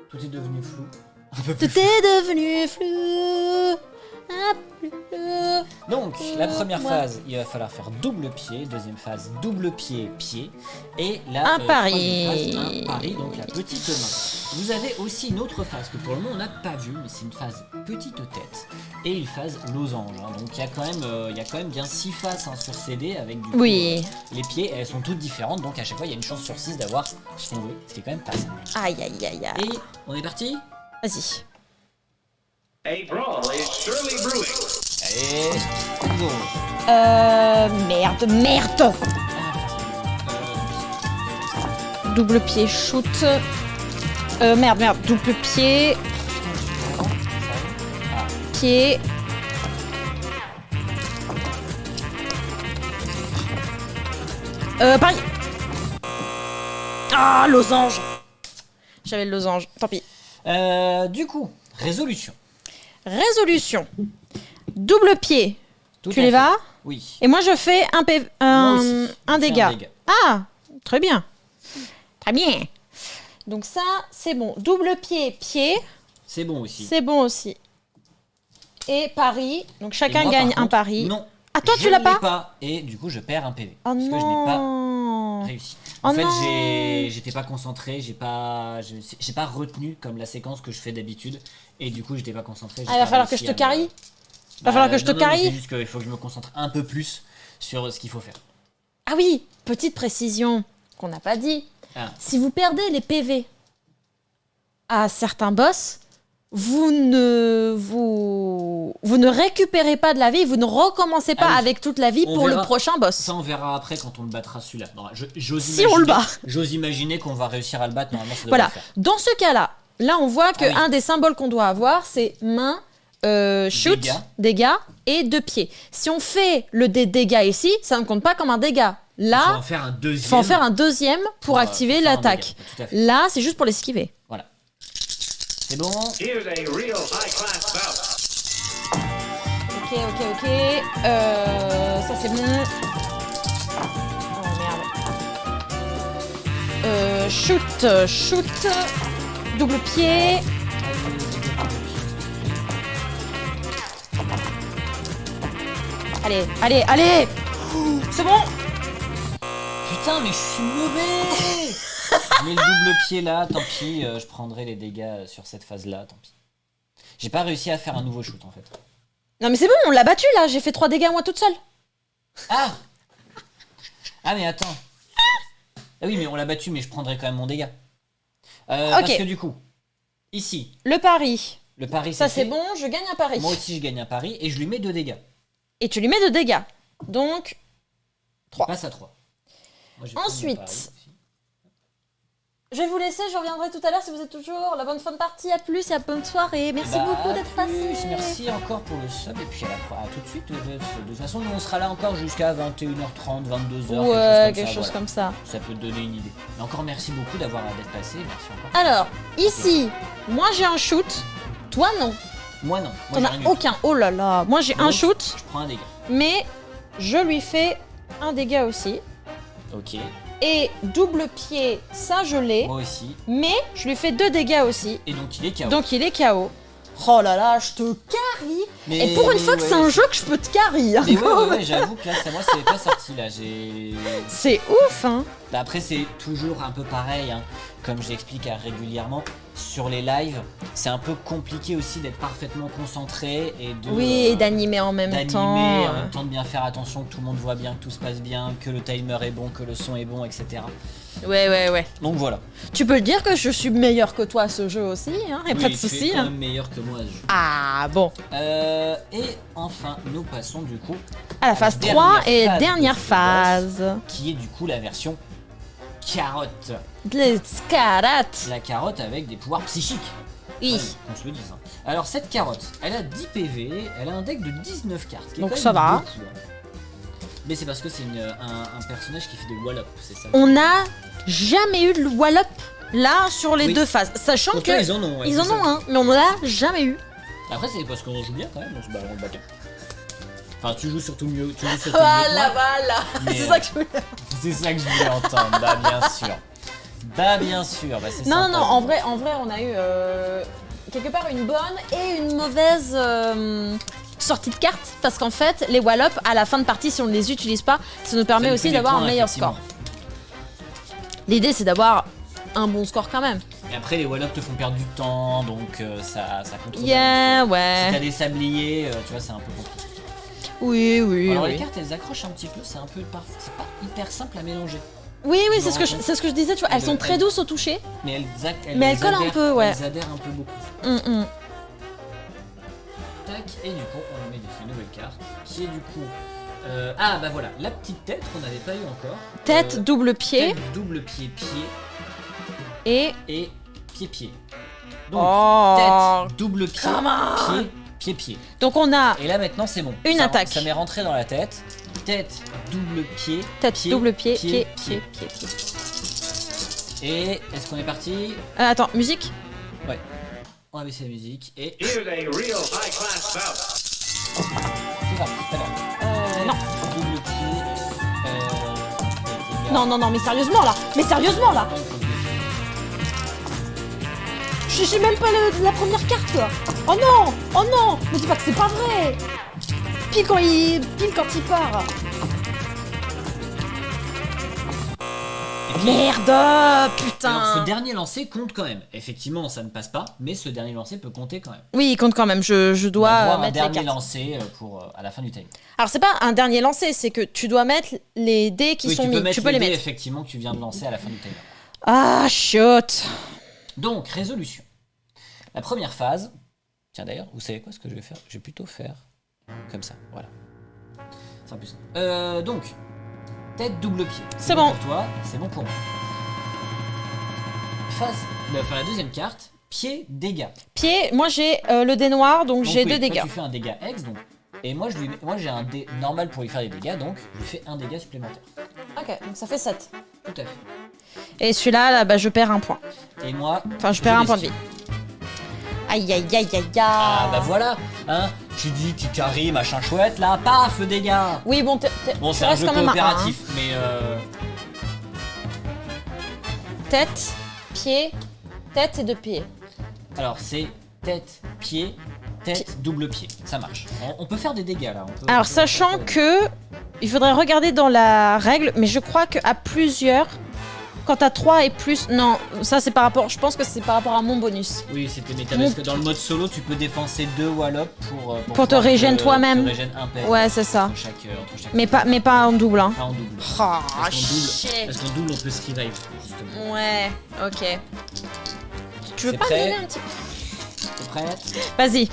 Speaker 2: Tout est devenu flou.
Speaker 1: Tout est devenu flou. Un plus flou.
Speaker 2: Donc, la première
Speaker 1: Moi.
Speaker 2: phase, il va falloir faire double pied. Deuxième phase, double pied, pied. Et la
Speaker 1: Un pari.
Speaker 2: troisième phase, un pari, donc la petite main. Vous avez aussi une autre phase que pour le moment on n'a pas vue, mais c'est une phase petite tête et une phase losange. Hein. Donc il y a quand même bien 6 faces sur CD avec du coup,
Speaker 1: Oui.
Speaker 2: les pieds, elles sont toutes différentes, donc à chaque fois il y a une chance sur 6 d'avoir ce qu'on veut, ce qui est quand même pas simple.
Speaker 1: Aïe, aïe, aïe, aïe.
Speaker 2: Et on est parti.
Speaker 1: Vas-y.
Speaker 3: A brawl is surely brewing.
Speaker 2: Allez, go.
Speaker 1: Merde. Double pied, shoot. Merde, double pied. Pied. Paris. Ah, losange. J'avais le losange, tant pis.
Speaker 2: Du coup, résolution.
Speaker 1: Résolution. Double pied.
Speaker 2: Tout
Speaker 1: Tu
Speaker 2: à
Speaker 1: les
Speaker 2: fait.
Speaker 1: vas?
Speaker 2: Oui.
Speaker 1: Et moi je fais
Speaker 2: Moi aussi.
Speaker 1: un
Speaker 2: Je fais
Speaker 1: dégât. Ah, très bien. Très bien. Donc ça, c'est bon. Double pied, pied,
Speaker 2: C'est bon aussi.
Speaker 1: c'est bon aussi. Et pari. Donc
Speaker 2: Et
Speaker 1: chacun
Speaker 2: moi,
Speaker 1: gagne
Speaker 2: par
Speaker 1: un
Speaker 2: contre,
Speaker 1: pari.
Speaker 2: Non.
Speaker 1: Ah, toi,
Speaker 2: je
Speaker 1: tu l'as
Speaker 2: ne l'ai
Speaker 1: pas
Speaker 2: Et du coup, je perds un PV.
Speaker 1: Oh
Speaker 2: parce que je n'ai pas
Speaker 1: non.
Speaker 2: réussi.
Speaker 1: Oh
Speaker 2: En fait,
Speaker 1: non.
Speaker 2: j'étais pas concentré, j'ai pas retenu comme la séquence que je fais d'habitude. Et du coup, j'étais pas concentré. j'ai
Speaker 1: Ah, il va
Speaker 2: pas
Speaker 1: falloir que
Speaker 2: réussi
Speaker 1: je te
Speaker 2: à me-
Speaker 1: carie. Va falloir que je te
Speaker 2: non, mais
Speaker 1: carie.
Speaker 2: C'est juste qu'il faut que je me concentre un peu plus sur ce qu'il faut faire.
Speaker 1: Ah oui, petite précision qu'on n'a pas dit.
Speaker 2: Ah.
Speaker 1: Si vous perdez les PV à certains boss, vous ne récupérez pas de la vie, vous ne recommencez pas
Speaker 2: Ah oui.
Speaker 1: avec toute la vie
Speaker 2: On
Speaker 1: pour
Speaker 2: verra.
Speaker 1: le prochain boss.
Speaker 2: Ça, on verra après quand on le battra celui-là. Non, j'ose
Speaker 1: Si on le bat.
Speaker 2: J'ose imaginer qu'on va réussir à le battre. Normalement, ça devrait
Speaker 1: Voilà.
Speaker 2: le faire.
Speaker 1: Dans ce cas-là, là on voit que
Speaker 2: Ah oui.
Speaker 1: un des symboles qu'on doit avoir, c'est main, shoot, dégâts et 2 pieds. Si on fait le dégâts ici, ça ne compte pas comme un dégât.
Speaker 2: Il faut
Speaker 1: Là,
Speaker 2: en faire un deuxième.
Speaker 1: il faut en faire un deuxième pour activer
Speaker 2: faire un
Speaker 1: l'attaque.
Speaker 2: dégât. Tout à fait.
Speaker 1: Là, c'est juste pour l'esquiver.
Speaker 2: Voilà. C'est bon.
Speaker 3: Here's a real high-class bout.
Speaker 1: Ok. Ça c'est bon. Oh merde. Shoot. Double pied. Allez. C'est bon.
Speaker 2: Putain, mais je suis mauvais. Je mets le double pied là, tant pis, je prendrai les dégâts sur cette phase-là, tant pis. J'ai pas réussi à faire un nouveau shoot en fait.
Speaker 1: Non mais c'est bon, on l'a battu là. J'ai fait 3 dégâts moi toute seule.
Speaker 2: Ah mais attends. Ah oui, mais on l'a battu, mais je prendrai quand même mon dégât. Parce que du coup, ici,
Speaker 1: Le pari.
Speaker 2: le pari
Speaker 1: Ça
Speaker 2: c'est
Speaker 1: c'est
Speaker 2: fait.
Speaker 1: bon, je gagne un pari.
Speaker 2: Moi aussi je gagne un pari et je lui mets 2 dégâts.
Speaker 1: Et tu lui mets 2 dégâts. Donc,
Speaker 2: Je
Speaker 1: 3.
Speaker 2: passe à 3. Moi, j'ai pris mon
Speaker 1: Ensuite,
Speaker 2: pari aussi.
Speaker 1: je vais vous laisser, je reviendrai tout à l'heure si vous êtes toujours. La bonne fin de partie, à plus et à bonne soirée. Merci
Speaker 2: Bah,
Speaker 1: beaucoup d'être
Speaker 2: plus,
Speaker 1: passé.
Speaker 2: Merci encore pour le sub et puis à tout de suite. De toute façon, nous on sera là encore jusqu'à 21h30, 22h.
Speaker 1: Ouais, quelque chose comme ça.
Speaker 2: Ça peut te donner une idée. Mais encore merci beaucoup d'être passé. Merci encore.
Speaker 1: Alors, ici, moi j'ai un shoot. Toi non.
Speaker 2: Moi non. Moi,
Speaker 1: T'en
Speaker 2: j'ai
Speaker 1: as
Speaker 2: rien du tout.
Speaker 1: aucun. Oh là là. Moi j'ai un
Speaker 2: Donc,
Speaker 1: shoot,
Speaker 2: Je prends un dégât.
Speaker 1: mais je lui fais un dégât aussi.
Speaker 2: Ok.
Speaker 1: Et double pied, ça je l'ai.
Speaker 2: Moi aussi.
Speaker 1: Mais je lui fais 2 dégâts aussi.
Speaker 2: Et donc il est KO.
Speaker 1: Donc il est KO. Oh là là, je te carry.
Speaker 2: Mais-
Speaker 1: Et pour une fois que
Speaker 2: ouais,
Speaker 1: c'est un jeu que je peux te carry. Hein,
Speaker 2: Mais
Speaker 1: quand même.
Speaker 2: ouais, j'avoue que là, moi, c'est pas sorti là.
Speaker 1: C'est ouf, hein.
Speaker 2: Bah, après, c'est toujours un peu pareil, hein. Comme je l'explique régulièrement sur les lives, c'est un peu compliqué aussi d'être parfaitement concentré et de
Speaker 1: Oui, et d'animer en même
Speaker 2: d'animer,
Speaker 1: temps.
Speaker 2: en même temps de bien faire attention que tout le monde voit bien, que tout se passe bien, que le timer est bon, que le son est bon, etc.
Speaker 1: Ouais.
Speaker 2: Donc voilà.
Speaker 1: Tu peux le dire que je suis meilleur que toi à ce jeu aussi, hein, et
Speaker 2: Oui,
Speaker 1: pas de
Speaker 2: tu es
Speaker 1: soucis.
Speaker 2: quand
Speaker 1: Hein.
Speaker 2: même meilleur que moi à ce jeu.
Speaker 1: Ah bon.
Speaker 2: Et enfin, nous passons du coup
Speaker 1: À la phase 3 et dernière phase.
Speaker 2: qui est du coup la version carotte.
Speaker 1: Let's carotte.
Speaker 2: La carotte avec des pouvoirs psychiques.
Speaker 1: Oui.
Speaker 2: Ouais, qu'on se le dise. Hein. Alors cette carotte, elle a 10 PV, elle a un deck de 19 cartes. Qui est
Speaker 1: Donc
Speaker 2: quand même
Speaker 1: ça va.
Speaker 2: beaucoup, hein. Mais c'est parce que c'est un personnage qui fait des wallop, c'est ça.
Speaker 1: On n'a jamais eu de wallop là sur les
Speaker 2: Oui.
Speaker 1: 2 phases. Sachant
Speaker 2: Pourtant,
Speaker 1: que
Speaker 2: ils en ont. ouais,
Speaker 1: ils en
Speaker 2: c'est
Speaker 1: ont
Speaker 2: ça.
Speaker 1: un, mais on l'a jamais eu.
Speaker 2: Après, c'est parce qu'on joue bien quand même, on se balance le bâton. Enfin, tu joues surtout mieux. Tu joues surtout mieux que moi,
Speaker 1: Voilà.
Speaker 2: mais,
Speaker 1: C'est ça que je voulais.
Speaker 2: c'est ça que je voulais entendre. Bah bien sûr. Bah bien sûr. Bah, c'est
Speaker 1: Non,
Speaker 2: sympa.
Speaker 1: en vrai, on a eu quelque part une bonne et une mauvaise sortie de cartes. Parce qu'en fait, les wallop, à la fin de partie, si on ne les utilise pas, ça nous permet
Speaker 2: Ça nous
Speaker 1: aussi
Speaker 2: fait des
Speaker 1: d'avoir un
Speaker 2: points,
Speaker 1: meilleur
Speaker 2: effectivement.
Speaker 1: score. L'idée, c'est d'avoir un bon score quand même.
Speaker 2: Et après, les wallop te font perdre du temps, donc ça contrebande.
Speaker 1: Yeah,
Speaker 2: Si t'as
Speaker 1: ouais.
Speaker 2: des sabliers, tu vois, c'est un peu compliqué.
Speaker 1: Oui.
Speaker 2: Alors les cartes, elles accrochent un petit peu, c'est un peu c'est pas hyper simple à mélanger.
Speaker 1: Oui,
Speaker 2: Je
Speaker 1: c'est
Speaker 2: me
Speaker 1: ce que
Speaker 2: rends compte.
Speaker 1: c'est ce que je disais, tu vois, elles sont très douces au toucher.
Speaker 2: Mais
Speaker 1: Mais elles collent un peu, ouais.
Speaker 2: Elles adhèrent un peu beaucoup.
Speaker 1: Mm.
Speaker 2: Tac, et du coup, on lui met une nouvelle carte, qui est du coup Ah bah voilà, la petite tête qu'on n'avait pas eu encore.
Speaker 1: Tête, double pied
Speaker 2: Tête, double pied,
Speaker 1: et...
Speaker 2: et pied. Donc,
Speaker 1: Oh,
Speaker 2: tête, double pied,
Speaker 1: come on.
Speaker 2: pied.
Speaker 1: Donc on a
Speaker 2: Et là maintenant c'est bon.
Speaker 1: Une attaque.
Speaker 2: Ça m'est rentré dans la tête. Tête, double pied,
Speaker 1: tête, double pied,
Speaker 2: pied.
Speaker 1: pied.
Speaker 2: Et est-ce qu'on est parti?
Speaker 1: Attends, musique.
Speaker 2: Ouais. On va baisser la musique et
Speaker 3: Here's a real high-class bout.
Speaker 2: c'est parti. Alors,
Speaker 1: Non.
Speaker 2: double pied.
Speaker 1: Non, mais sérieusement là. Je sais même pas la première carte quoi. Oh non, me dis pas que c'est pas vrai. Pile quand il part. Merde, putain.
Speaker 2: Alors ce dernier lancer compte quand même. Effectivement, ça ne passe pas, mais ce dernier lancer peut compter quand même.
Speaker 1: Oui, il compte quand même. Je
Speaker 2: On va
Speaker 1: dois
Speaker 2: avoir un
Speaker 1: mettre les
Speaker 2: dernier
Speaker 1: cartes.
Speaker 2: lancer pour à la fin du time.
Speaker 1: Alors c'est pas un dernier lancer, c'est que tu dois mettre les dés qui
Speaker 2: Oui,
Speaker 1: sont
Speaker 2: tu peux
Speaker 1: mis.
Speaker 2: mettre
Speaker 1: Tu peux les
Speaker 2: dés,
Speaker 1: mettre.
Speaker 2: effectivement que tu viens de lancer à la fin du timer.
Speaker 1: Ah, chiotte.
Speaker 2: Donc résolution. La première phase. Tiens d'ailleurs, vous savez quoi ce que je vais faire? Je vais plutôt faire comme ça. Voilà. C'est un plus simple. Donc tête double pied.
Speaker 1: C'est bon.
Speaker 2: pour toi, c'est bon pour moi. Phase. On va faire la deuxième carte. Pied dégâts.
Speaker 1: Pied, moi j'ai le dé noir, donc j'ai
Speaker 2: oui,
Speaker 1: 2
Speaker 2: toi,
Speaker 1: dégâts.
Speaker 2: tu fais un dégât X donc. Et moi j'ai un dé normal pour lui faire des dégâts, donc je lui fais un dégât supplémentaire.
Speaker 1: Ok, donc ça fait 7.
Speaker 2: Tout à fait.
Speaker 1: Et celui-là, là, bah, je perds un point.
Speaker 2: Et moi.
Speaker 1: Enfin, je perds un point de vie.
Speaker 2: l'esquive.
Speaker 1: Aïe.
Speaker 2: Ah bah voilà, hein. Tu dis tu carry machin chouette, là, paf, le dégât.
Speaker 1: Oui, bon,
Speaker 2: Bon,
Speaker 1: tu
Speaker 2: c'est un
Speaker 1: restes
Speaker 2: jeu
Speaker 1: quand même à un,
Speaker 2: coopératif,
Speaker 1: hein.
Speaker 2: mais
Speaker 1: Tête, pied, tête et 2 pieds.
Speaker 2: alors c'est tête, pied, double pied. Ça marche. On peut faire des dégâts là. On peut
Speaker 1: Alors, sachant que il faudrait regarder dans la règle, mais je crois qu'à plusieurs, quand t'as 3 et plus. Non, ça c'est par rapport. Je pense que c'est par rapport à mon bonus.
Speaker 2: Oui, c'était méta parce que dans le mode solo, tu peux dépenser 2 wallop pour
Speaker 1: Pour te
Speaker 2: pouvoir
Speaker 1: régène toi-même.
Speaker 2: te régène un PV
Speaker 1: Ouais, c'est ça.
Speaker 2: entre chaque
Speaker 1: Mais pas en double, hein.
Speaker 2: pas en double.
Speaker 1: Oh,
Speaker 2: Parce
Speaker 1: shit.
Speaker 2: qu'en double, on peut se revive, justement.
Speaker 1: Ouais, ok. Tu veux
Speaker 2: C'est
Speaker 1: pas me
Speaker 2: prêt
Speaker 1: donner un petit.
Speaker 2: T'es prête?
Speaker 1: Vas-y.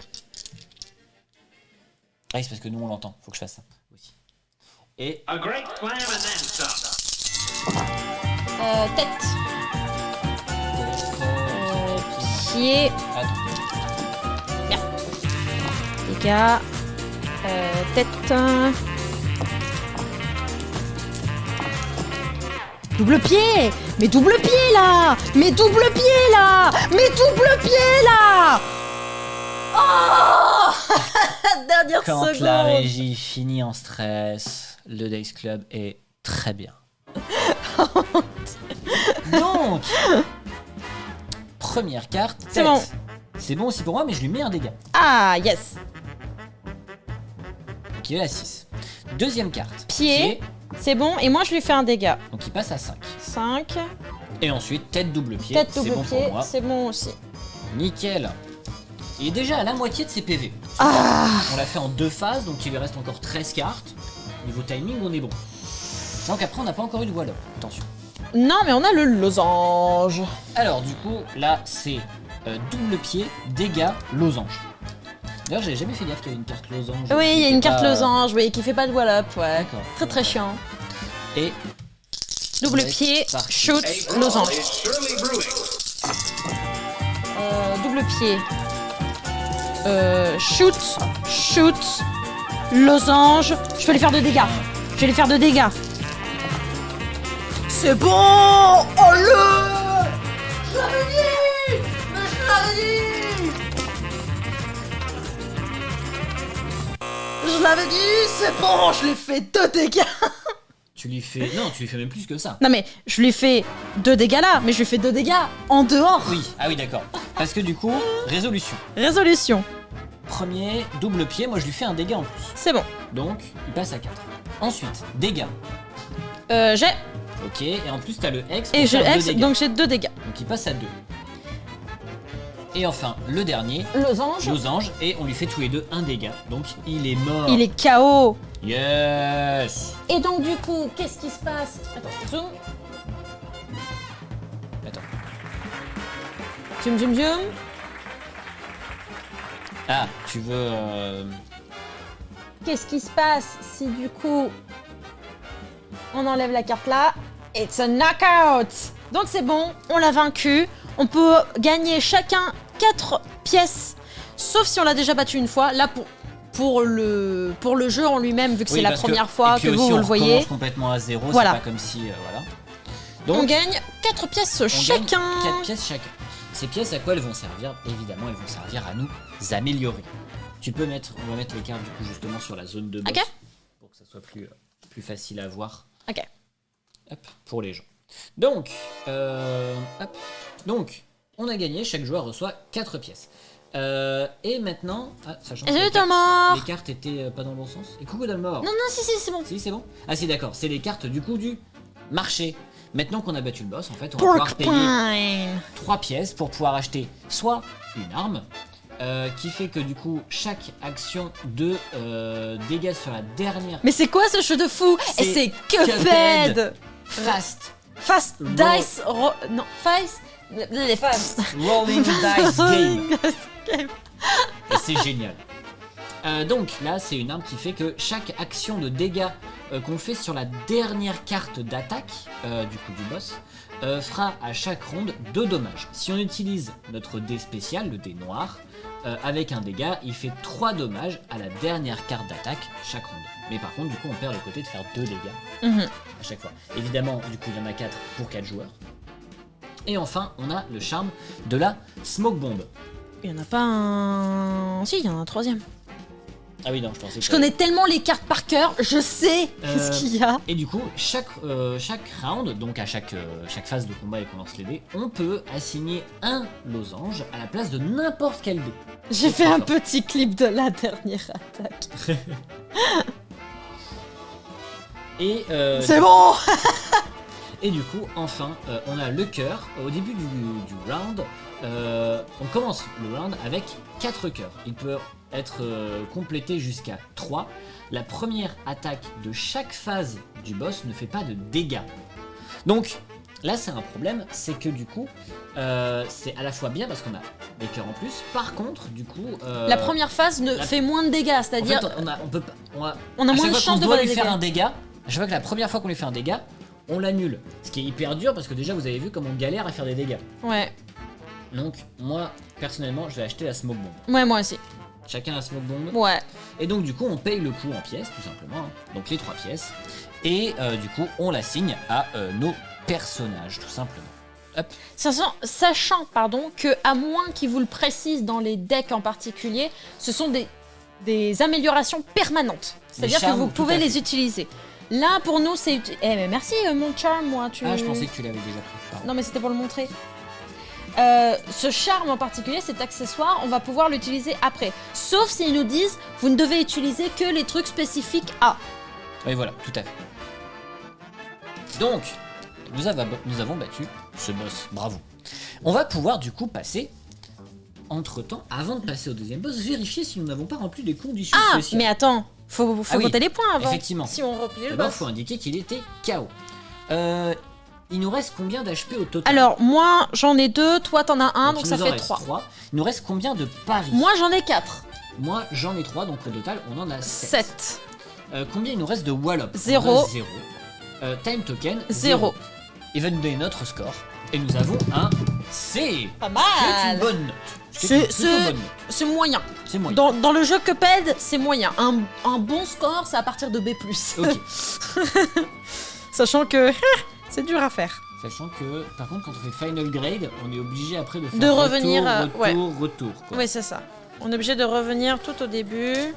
Speaker 2: Ah, c'est parce que nous on l'entend, faut que je fasse ça aussi. Et
Speaker 3: A great slam and then some.
Speaker 1: Tête. Pied.
Speaker 2: Attends.
Speaker 1: Dégâts. Tête. Double pied. Mais double pied là. Mais double pied là. Oh. Dernière
Speaker 2: quand
Speaker 1: seconde.
Speaker 2: la régie finit en stress, le Dice Club est très bien. Donc, première carte.
Speaker 1: C'est
Speaker 2: tête.
Speaker 1: bon.
Speaker 2: C'est bon aussi pour moi, mais je lui mets un dégât.
Speaker 1: Ah, yes.
Speaker 2: Qui est la 6. Deuxième carte.
Speaker 1: Pied. C'est bon. Et moi, je lui fais un dégât.
Speaker 2: Donc il passe à 5.
Speaker 1: 5.
Speaker 2: Et ensuite, tête double pied.
Speaker 1: Tête
Speaker 2: C'est
Speaker 1: double
Speaker 2: bon
Speaker 1: pied.
Speaker 2: pour moi.
Speaker 1: C'est bon aussi.
Speaker 2: Nickel. Il est déjà à la moitié de ses PV.
Speaker 1: Ah.
Speaker 2: On l'a fait en 2 phases, donc il lui reste encore 13 cartes. Niveau timing, on est bon. Donc après, on n'a pas encore eu de wallop. Attention.
Speaker 1: Non, mais on a le losange.
Speaker 2: Alors du coup, là, c'est double pied, dégâts, losange. D'ailleurs, j'avais jamais fait gaffe qu'il y avait une carte losange.
Speaker 1: Oui, il y a
Speaker 2: qui
Speaker 1: une
Speaker 2: était
Speaker 1: carte
Speaker 2: pas-
Speaker 1: losange, oui, qui fait pas de wallop, ouais.
Speaker 2: D'accord.
Speaker 1: Très très chiant.
Speaker 2: Et
Speaker 1: Double
Speaker 2: Ouais,
Speaker 1: pied,
Speaker 2: parti.
Speaker 1: shoot,
Speaker 3: A brawl
Speaker 1: losange.
Speaker 3: is surely brewing.
Speaker 1: Double pied. Shoot, losange. Je vais lui faire 2 dégâts. C'est bon. Oh le. Je l'avais dit. Mais je l'avais dit. Je l'avais dit, c'est bon, je lui fais 2 dégâts.
Speaker 2: tu lui fais... Non, tu lui fais même plus que ça.
Speaker 1: Non mais je lui fais 2 dégâts là, mais je lui fais 2 dégâts en dehors.
Speaker 2: Oui, ah oui, d'accord. Parce que du coup, résolution.
Speaker 1: Résolution.
Speaker 2: Premier, double pied, moi je lui fais un dégât en plus.
Speaker 1: C'est bon.
Speaker 2: Donc, il passe à 4. Ensuite, dégâts.
Speaker 1: J'ai
Speaker 2: Ok, et en plus, t'as le X pour
Speaker 1: et je
Speaker 2: faire 2
Speaker 1: X,
Speaker 2: dégâts.
Speaker 1: donc j'ai 2 dégâts.
Speaker 2: Donc il passe à 2. Et enfin, le dernier,
Speaker 1: Losange.
Speaker 2: losange, et on lui fait tous les deux un dégât. Donc il est mort.
Speaker 1: Il est KO.
Speaker 2: Yes.
Speaker 1: Et donc du coup, qu'est-ce qui se passe? Attends, zoom.
Speaker 2: Attends.
Speaker 1: Zoom.
Speaker 2: Ah, tu veux...
Speaker 1: qu'est-ce qui se passe si du coup on enlève la carte là? It's a knockout. Donc c'est bon, on l'a vaincu. On peut gagner chacun 4 pièces, sauf si on l'a déjà battu une fois. Là pour le jeu en lui-même, vu que c'est la première fois que vous le voyez.
Speaker 2: On commence complètement à zéro,
Speaker 1: Voilà.
Speaker 2: c'est pas comme si voilà.
Speaker 1: Donc, on gagne 4 pièces chacun.
Speaker 2: 4 pièces chacun. Ces pièces, à quoi elles vont servir? Évidemment, elles vont servir à nous améliorer. On va mettre les cartes du coup justement sur la zone de boss pour que ça soit plus facile à voir.
Speaker 1: Ok.
Speaker 2: Hop, pour les gens. Donc, donc, on a gagné, chaque joueur reçoit 4 pièces. Et maintenant, sachant que les cartes étaient pas dans le bon sens. Et coucou Dalmor.
Speaker 1: Non, si, c'est bon.
Speaker 2: Si, c'est bon. Ah si, d'accord, c'est les cartes du coup du marché. Maintenant qu'on a battu le boss, en fait, on va pouvoir payer 3 pièces pour pouvoir acheter soit une arme, qui fait que du coup, chaque action de dégâts sur la dernière...
Speaker 1: Mais c'est quoi ce jeu de fou? Et c'est Cuphead.
Speaker 2: Fast
Speaker 1: Dice... non, Fast...
Speaker 2: Rolling Dice Game. Et c'est génial. Donc là, c'est une arme qui fait que chaque action de dégâts qu'on fait sur la dernière carte d'attaque du coup du boss fera à chaque ronde 2 dommages. Si on utilise notre dé spécial, le dé noir, avec un dégât, il fait 3 dommages à la dernière carte d'attaque chaque ronde. Mais par contre, du coup, on perd le côté de faire 2 dégâts à chaque fois. Évidemment, du coup, il y en a 4 pour 4 joueurs. Et enfin, on a le charme de la Smoke Bomb.
Speaker 1: Il y en a pas un... Si, il y en a un troisième.
Speaker 2: Ah oui, non, je pensais que...
Speaker 1: Je connais tellement les cartes par cœur, je sais ce qu'il y a.
Speaker 2: Et du coup, chaque round, donc à chaque phase de combat et qu'on lance les dés, on peut assigner un losange à la place de n'importe quel dé.
Speaker 1: J'ai fait un petit clip de la dernière attaque.
Speaker 2: Et
Speaker 1: c'est bon.
Speaker 2: Et du coup, enfin, on a le cœur. Au début du round, on commence le round avec 4 cœurs. Il peut être complété jusqu'à 3. La première attaque de chaque phase du boss ne fait pas de dégâts. Donc, là, c'est un problème, c'est que du coup, c'est à la fois bien parce qu'on a des cœurs en plus. Par contre, du coup...
Speaker 1: la première phase fait moins de dégâts, c'est-à-dire...
Speaker 2: En fait,
Speaker 1: on a moins de chance de voir
Speaker 2: lui
Speaker 1: des
Speaker 2: faire
Speaker 1: dégâts.
Speaker 2: un dégât. Je vois que la première fois qu'on lui fait un dégât, on l'annule. Ce qui est hyper dur parce que déjà, vous avez vu comme on galère à faire des dégâts.
Speaker 1: Ouais.
Speaker 2: Donc, moi, personnellement, je vais acheter la Smoke Bomb.
Speaker 1: Ouais, moi aussi.
Speaker 2: Chacun la Smoke Bomb.
Speaker 1: Ouais.
Speaker 2: Et donc, du coup, on paye le coût en pièces, tout simplement. Donc, les 3 pièces. Et du coup, on l'assigne à nos personnages, tout simplement. Hop.
Speaker 1: Sachant que, à moins qu'ils vous le précisent dans les decks en particulier, ce sont des améliorations permanentes. C'est-à-dire que vous pouvez les utiliser. Là, pour nous, c'est... mais merci, mon charme, moi.
Speaker 2: Ah, je pensais que tu l'avais déjà pris. Pardon.
Speaker 1: Non, mais c'était pour le montrer. Ce charme en particulier, cet accessoire, on va pouvoir l'utiliser après. Sauf s'ils nous disent, vous ne devez utiliser que les trucs spécifiques à.
Speaker 2: Oui, voilà, tout à fait. Donc, nous avons battu ce boss. Bravo. On va pouvoir du coup passer... Entre-temps, avant de passer au deuxième boss, vérifier si nous n'avons pas rempli les conditions spéciales.
Speaker 1: Mais attends, faut voter les points avant.
Speaker 2: Effectivement.
Speaker 1: Si on remplit le
Speaker 2: D'abord,
Speaker 1: boss.
Speaker 2: il faut indiquer qu'il était KO. Il nous reste combien d'HP au total?
Speaker 1: Alors, moi, j'en ai 2, toi, t'en as 1, donc ça fait 3.
Speaker 2: Il nous reste combien de paris?
Speaker 1: Moi, j'en ai 4.
Speaker 2: Moi, j'en ai 3, donc au total, on en a 7.
Speaker 1: 7.
Speaker 2: Combien il nous reste de Wallop?
Speaker 1: 0.
Speaker 2: 0. Time Token?
Speaker 1: 0.
Speaker 2: Il va nous donner notre score. Et nous avons un C.
Speaker 1: Pas mal.
Speaker 2: C'est une bonne note.
Speaker 1: C'est moyen.
Speaker 2: C'est moyen.
Speaker 1: Dans le jeu Cuphead, c'est moyen. Un bon score, c'est à partir de B+.
Speaker 2: Ok.
Speaker 1: Sachant que c'est dur à faire.
Speaker 2: Sachant que, par contre, quand on fait Final Grade, on est obligé après de faire
Speaker 1: de revenir,
Speaker 2: retour. Quoi.
Speaker 1: Oui, c'est ça. On est obligé de revenir tout au début.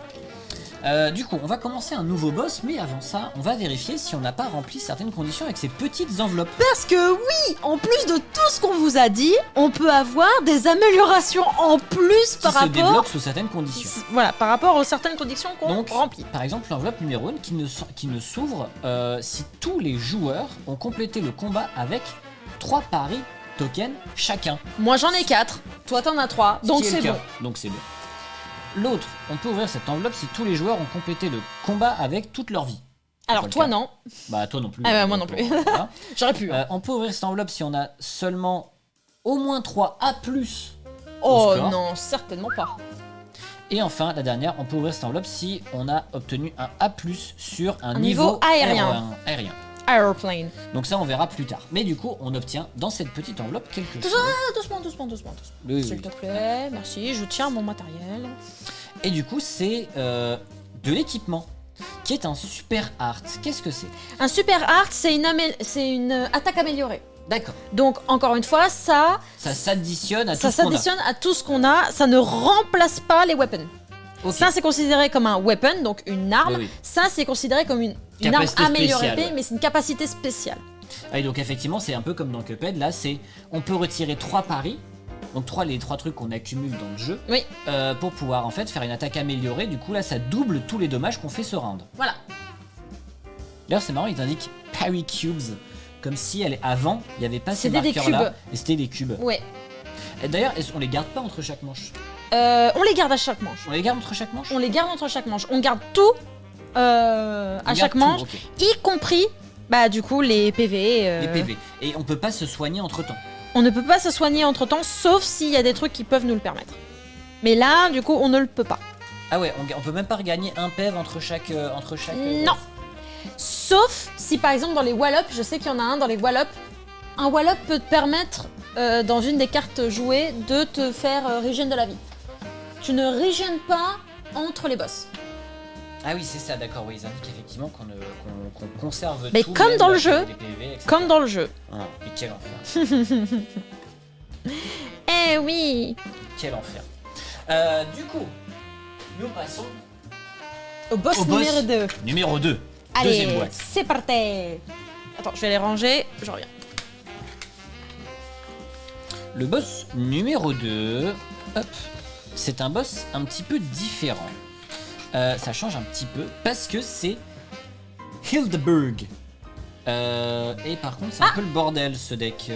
Speaker 2: Du coup, on va commencer un nouveau boss, mais avant ça, on va vérifier si on n'a pas rempli certaines conditions avec ces petites enveloppes.
Speaker 1: Parce que oui, en plus de tout ce qu'on vous a dit, on peut avoir des améliorations en plus par rapport...
Speaker 2: Qui se débloquent sous certaines conditions.
Speaker 1: Voilà, par rapport aux certaines conditions qu'on remplit.
Speaker 2: Par exemple, l'enveloppe numéro 1 qui ne s'ouvre si tous les joueurs ont complété le combat avec 3 paris tokens chacun.
Speaker 1: Moi j'en ai 4, toi t'en as 3, donc c'est bon.
Speaker 2: Donc c'est bon. L'autre, on peut ouvrir cette enveloppe si tous les joueurs ont complété le combat avec toute leur vie.
Speaker 1: Alors toi non.
Speaker 2: Bah toi non plus.
Speaker 1: Ah bah moi non plus.
Speaker 2: Voilà.
Speaker 1: J'aurais pu.
Speaker 2: On peut ouvrir cette enveloppe si on a seulement au moins 3 A+.
Speaker 1: Oh non, certainement pas.
Speaker 2: Et enfin, la dernière, on peut ouvrir cette enveloppe si on a obtenu un A+, sur un
Speaker 1: niveau aérien.
Speaker 2: aérien.
Speaker 1: Airplane.
Speaker 2: Donc ça, on verra plus tard. Mais du coup, on obtient dans cette petite enveloppe quelque chose.
Speaker 1: Doucement.
Speaker 2: Oui,
Speaker 1: S'il
Speaker 2: oui.
Speaker 1: te plaît, merci, je tiens mon matériel.
Speaker 2: Et du coup, c'est de l'équipement, qui est un super art. Qu'est-ce que c'est?
Speaker 1: Un super art, c'est une attaque améliorée.
Speaker 2: D'accord.
Speaker 1: Donc, encore une fois, ça
Speaker 2: s'additionne à tout
Speaker 1: ça
Speaker 2: ce qu'on a.
Speaker 1: s'additionne à tout ce qu'on a. Ça ne remplace pas les weapons.
Speaker 2: Ok.
Speaker 1: Ça, c'est considéré comme un weapon, donc une arme.
Speaker 2: Oui, oui.
Speaker 1: Ça, c'est considéré comme une arme
Speaker 2: Capacité
Speaker 1: améliorée,
Speaker 2: spéciale, ouais.
Speaker 1: mais c'est une capacité spéciale.
Speaker 2: Ah, et donc effectivement, c'est un peu comme dans Cuphead. Là, c'est on peut retirer 3 paris, donc les 3 trucs qu'on accumule dans le jeu,
Speaker 1: Oui,
Speaker 2: pour pouvoir en fait faire une attaque améliorée. Du coup, là, ça double tous les dommages qu'on fait ce round.
Speaker 1: voilà.
Speaker 2: D'ailleurs, c'est marrant, ils indiquent Parry Cubes, comme si avant, il n'y avait pas ces
Speaker 1: C'était des
Speaker 2: marqueurs-là,
Speaker 1: cubes.
Speaker 2: et c'était des cubes.
Speaker 1: Ouais.
Speaker 2: Et d'ailleurs, on les garde pas entre chaque manche.
Speaker 1: On les garde à chaque manche.
Speaker 2: On les garde entre chaque manche.
Speaker 1: On les garde entre chaque manche. On garde tout à
Speaker 2: On garde
Speaker 1: chaque
Speaker 2: tout,
Speaker 1: manche,
Speaker 2: ok.
Speaker 1: y compris, bah du coup, les PV.
Speaker 2: Les PV. Et on peut pas se soigner entre temps.
Speaker 1: On ne peut pas se soigner entre temps, sauf s'il y a des trucs qui peuvent nous le permettre. Mais là, du coup, on ne le peut pas.
Speaker 2: Ah ouais, on peut même pas regagner un PV entre chaque.
Speaker 1: Non. Sauf si, par exemple, dans les wall-up, je sais qu'il y en a un dans les wall-up. Un wall-up peut te permettre, dans une des cartes jouées, de te faire régène de la vie. Tu ne régènes pas entre les boss.
Speaker 2: Ah oui, c'est ça, d'accord. Oui, ils indiquent effectivement qu'on conserve
Speaker 1: Mais
Speaker 2: tout.
Speaker 1: comme
Speaker 2: même
Speaker 1: dans le
Speaker 2: la-
Speaker 1: jeu,
Speaker 2: les PV, etc.
Speaker 1: Comme dans le jeu.
Speaker 2: Ah, mais quel enfer.
Speaker 1: Eh oui.
Speaker 2: Quel enfer. Du coup, nous passons
Speaker 1: Au boss
Speaker 2: au boss
Speaker 1: numéro 2.
Speaker 2: numéro 2.
Speaker 1: Allez,
Speaker 2: Deuxième boîte.
Speaker 1: c'est parti. Attends, je vais les ranger, je reviens.
Speaker 2: Le boss numéro 2, hop, c'est un boss un petit peu différent. Ça change un petit peu parce que c'est Hildeburg. Et par contre, c'est un peu le bordel ce deck.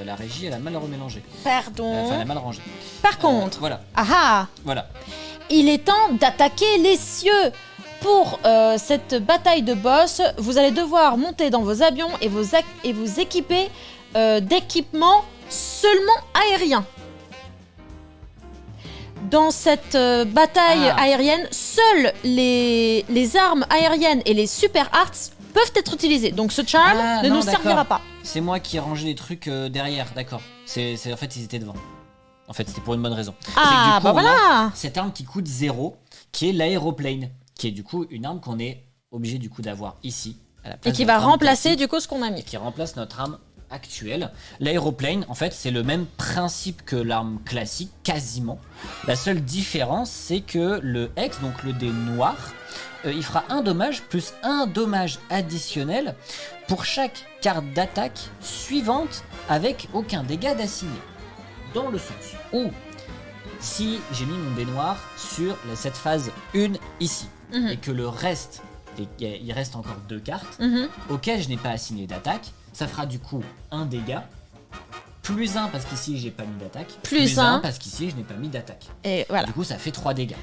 Speaker 2: La régie, elle a mal remélangé.
Speaker 1: Pardon.
Speaker 2: Enfin, elle a mal rangé.
Speaker 1: Par contre,
Speaker 2: Voilà,
Speaker 1: voilà. Il est temps d'attaquer les cieux. Pour cette bataille de boss, vous allez devoir monter dans vos avions et vous équiper d'équipements seulement aériens. Dans cette bataille aérienne, seules les armes aériennes et les super arts peuvent être utilisées. Donc ce charm ne nous servira pas.
Speaker 2: C'est moi qui ai rangé les trucs derrière, d'accord. En fait, ils étaient devant. En fait, c'était pour une bonne raison. C'est que du coup,
Speaker 1: Bah
Speaker 2: on a
Speaker 1: voilà.
Speaker 2: cette arme qui coûte 0, qui est l'aéroplane, qui est du coup une arme qu'on est obligé du coup d'avoir ici. À la place
Speaker 1: Et qui
Speaker 2: de
Speaker 1: va
Speaker 2: notre arme
Speaker 1: remplacer
Speaker 2: classique,
Speaker 1: du coup ce qu'on a
Speaker 2: et
Speaker 1: mis.
Speaker 2: qui remplace notre arme actuelle. L'aéroplane, en fait, c'est le même principe que l'arme classique, quasiment. La seule différence, c'est que le Hex, donc le dé noir, il fera un dommage plus un dommage additionnel pour chaque carte d'attaque suivante avec aucun dégât d'assigné. Dans le sens où, si j'ai mis mon dé noir sur cette phase 1 ici,
Speaker 1: Mhm.
Speaker 2: et que le reste, il reste encore 2 cartes,
Speaker 1: Mhm.
Speaker 2: auquel je n'ai pas assigné d'attaque, ça fera du coup un dégât, plus 1 parce qu'ici j'ai pas mis d'attaque,
Speaker 1: Plus
Speaker 2: 1
Speaker 1: un.
Speaker 2: parce qu'ici je n'ai pas mis d'attaque.
Speaker 1: Et voilà.
Speaker 2: Du coup ça fait 3 dégâts.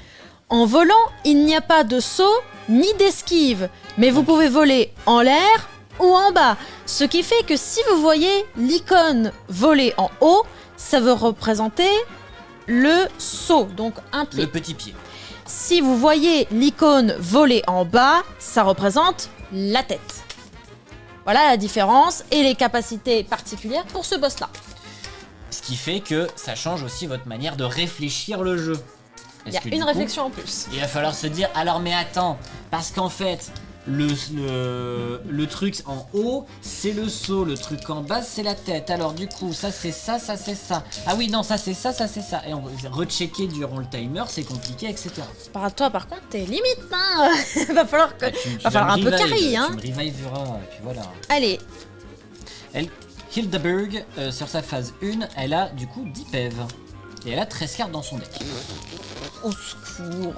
Speaker 1: En volant, il n'y a pas de saut ni d'esquive, mais vous pouvez voler en l'air ou en bas. Ce qui fait que si vous voyez l'icône voler en haut, ça veut représenter le saut, donc un pied.
Speaker 2: Le petit pied.
Speaker 1: Si vous voyez l'icône voler en bas, ça représente la tête. Voilà la différence et les capacités particulières pour ce boss-là.
Speaker 2: Ce qui fait que ça change aussi votre manière de réfléchir le jeu.
Speaker 1: Il y
Speaker 2: Parce
Speaker 1: a
Speaker 2: que
Speaker 1: une
Speaker 2: du coup,
Speaker 1: réflexion en plus.
Speaker 2: il va falloir se dire, alors mais attends, parce qu'en fait, le truc en haut, c'est le saut, le truc en bas, c'est la tête. Alors du coup, ça c'est ça, ça c'est ça. Ah oui, non, ça c'est ça, ça c'est ça. Et on va rechecker durant le timer, c'est compliqué, etc.
Speaker 1: Par à toi, par contre, t'es limite, hein. Va falloir que...
Speaker 2: Ah, tu
Speaker 1: Va falloir
Speaker 2: vas
Speaker 1: un
Speaker 2: me
Speaker 1: peu
Speaker 2: revive,
Speaker 1: carry, hein.
Speaker 2: Tu me reviveras, et puis voilà.
Speaker 1: Allez,
Speaker 2: Hildeburg, sur sa phase 1, elle a du coup 10 PV. Et elle a 13 cartes dans son deck.
Speaker 1: au secours.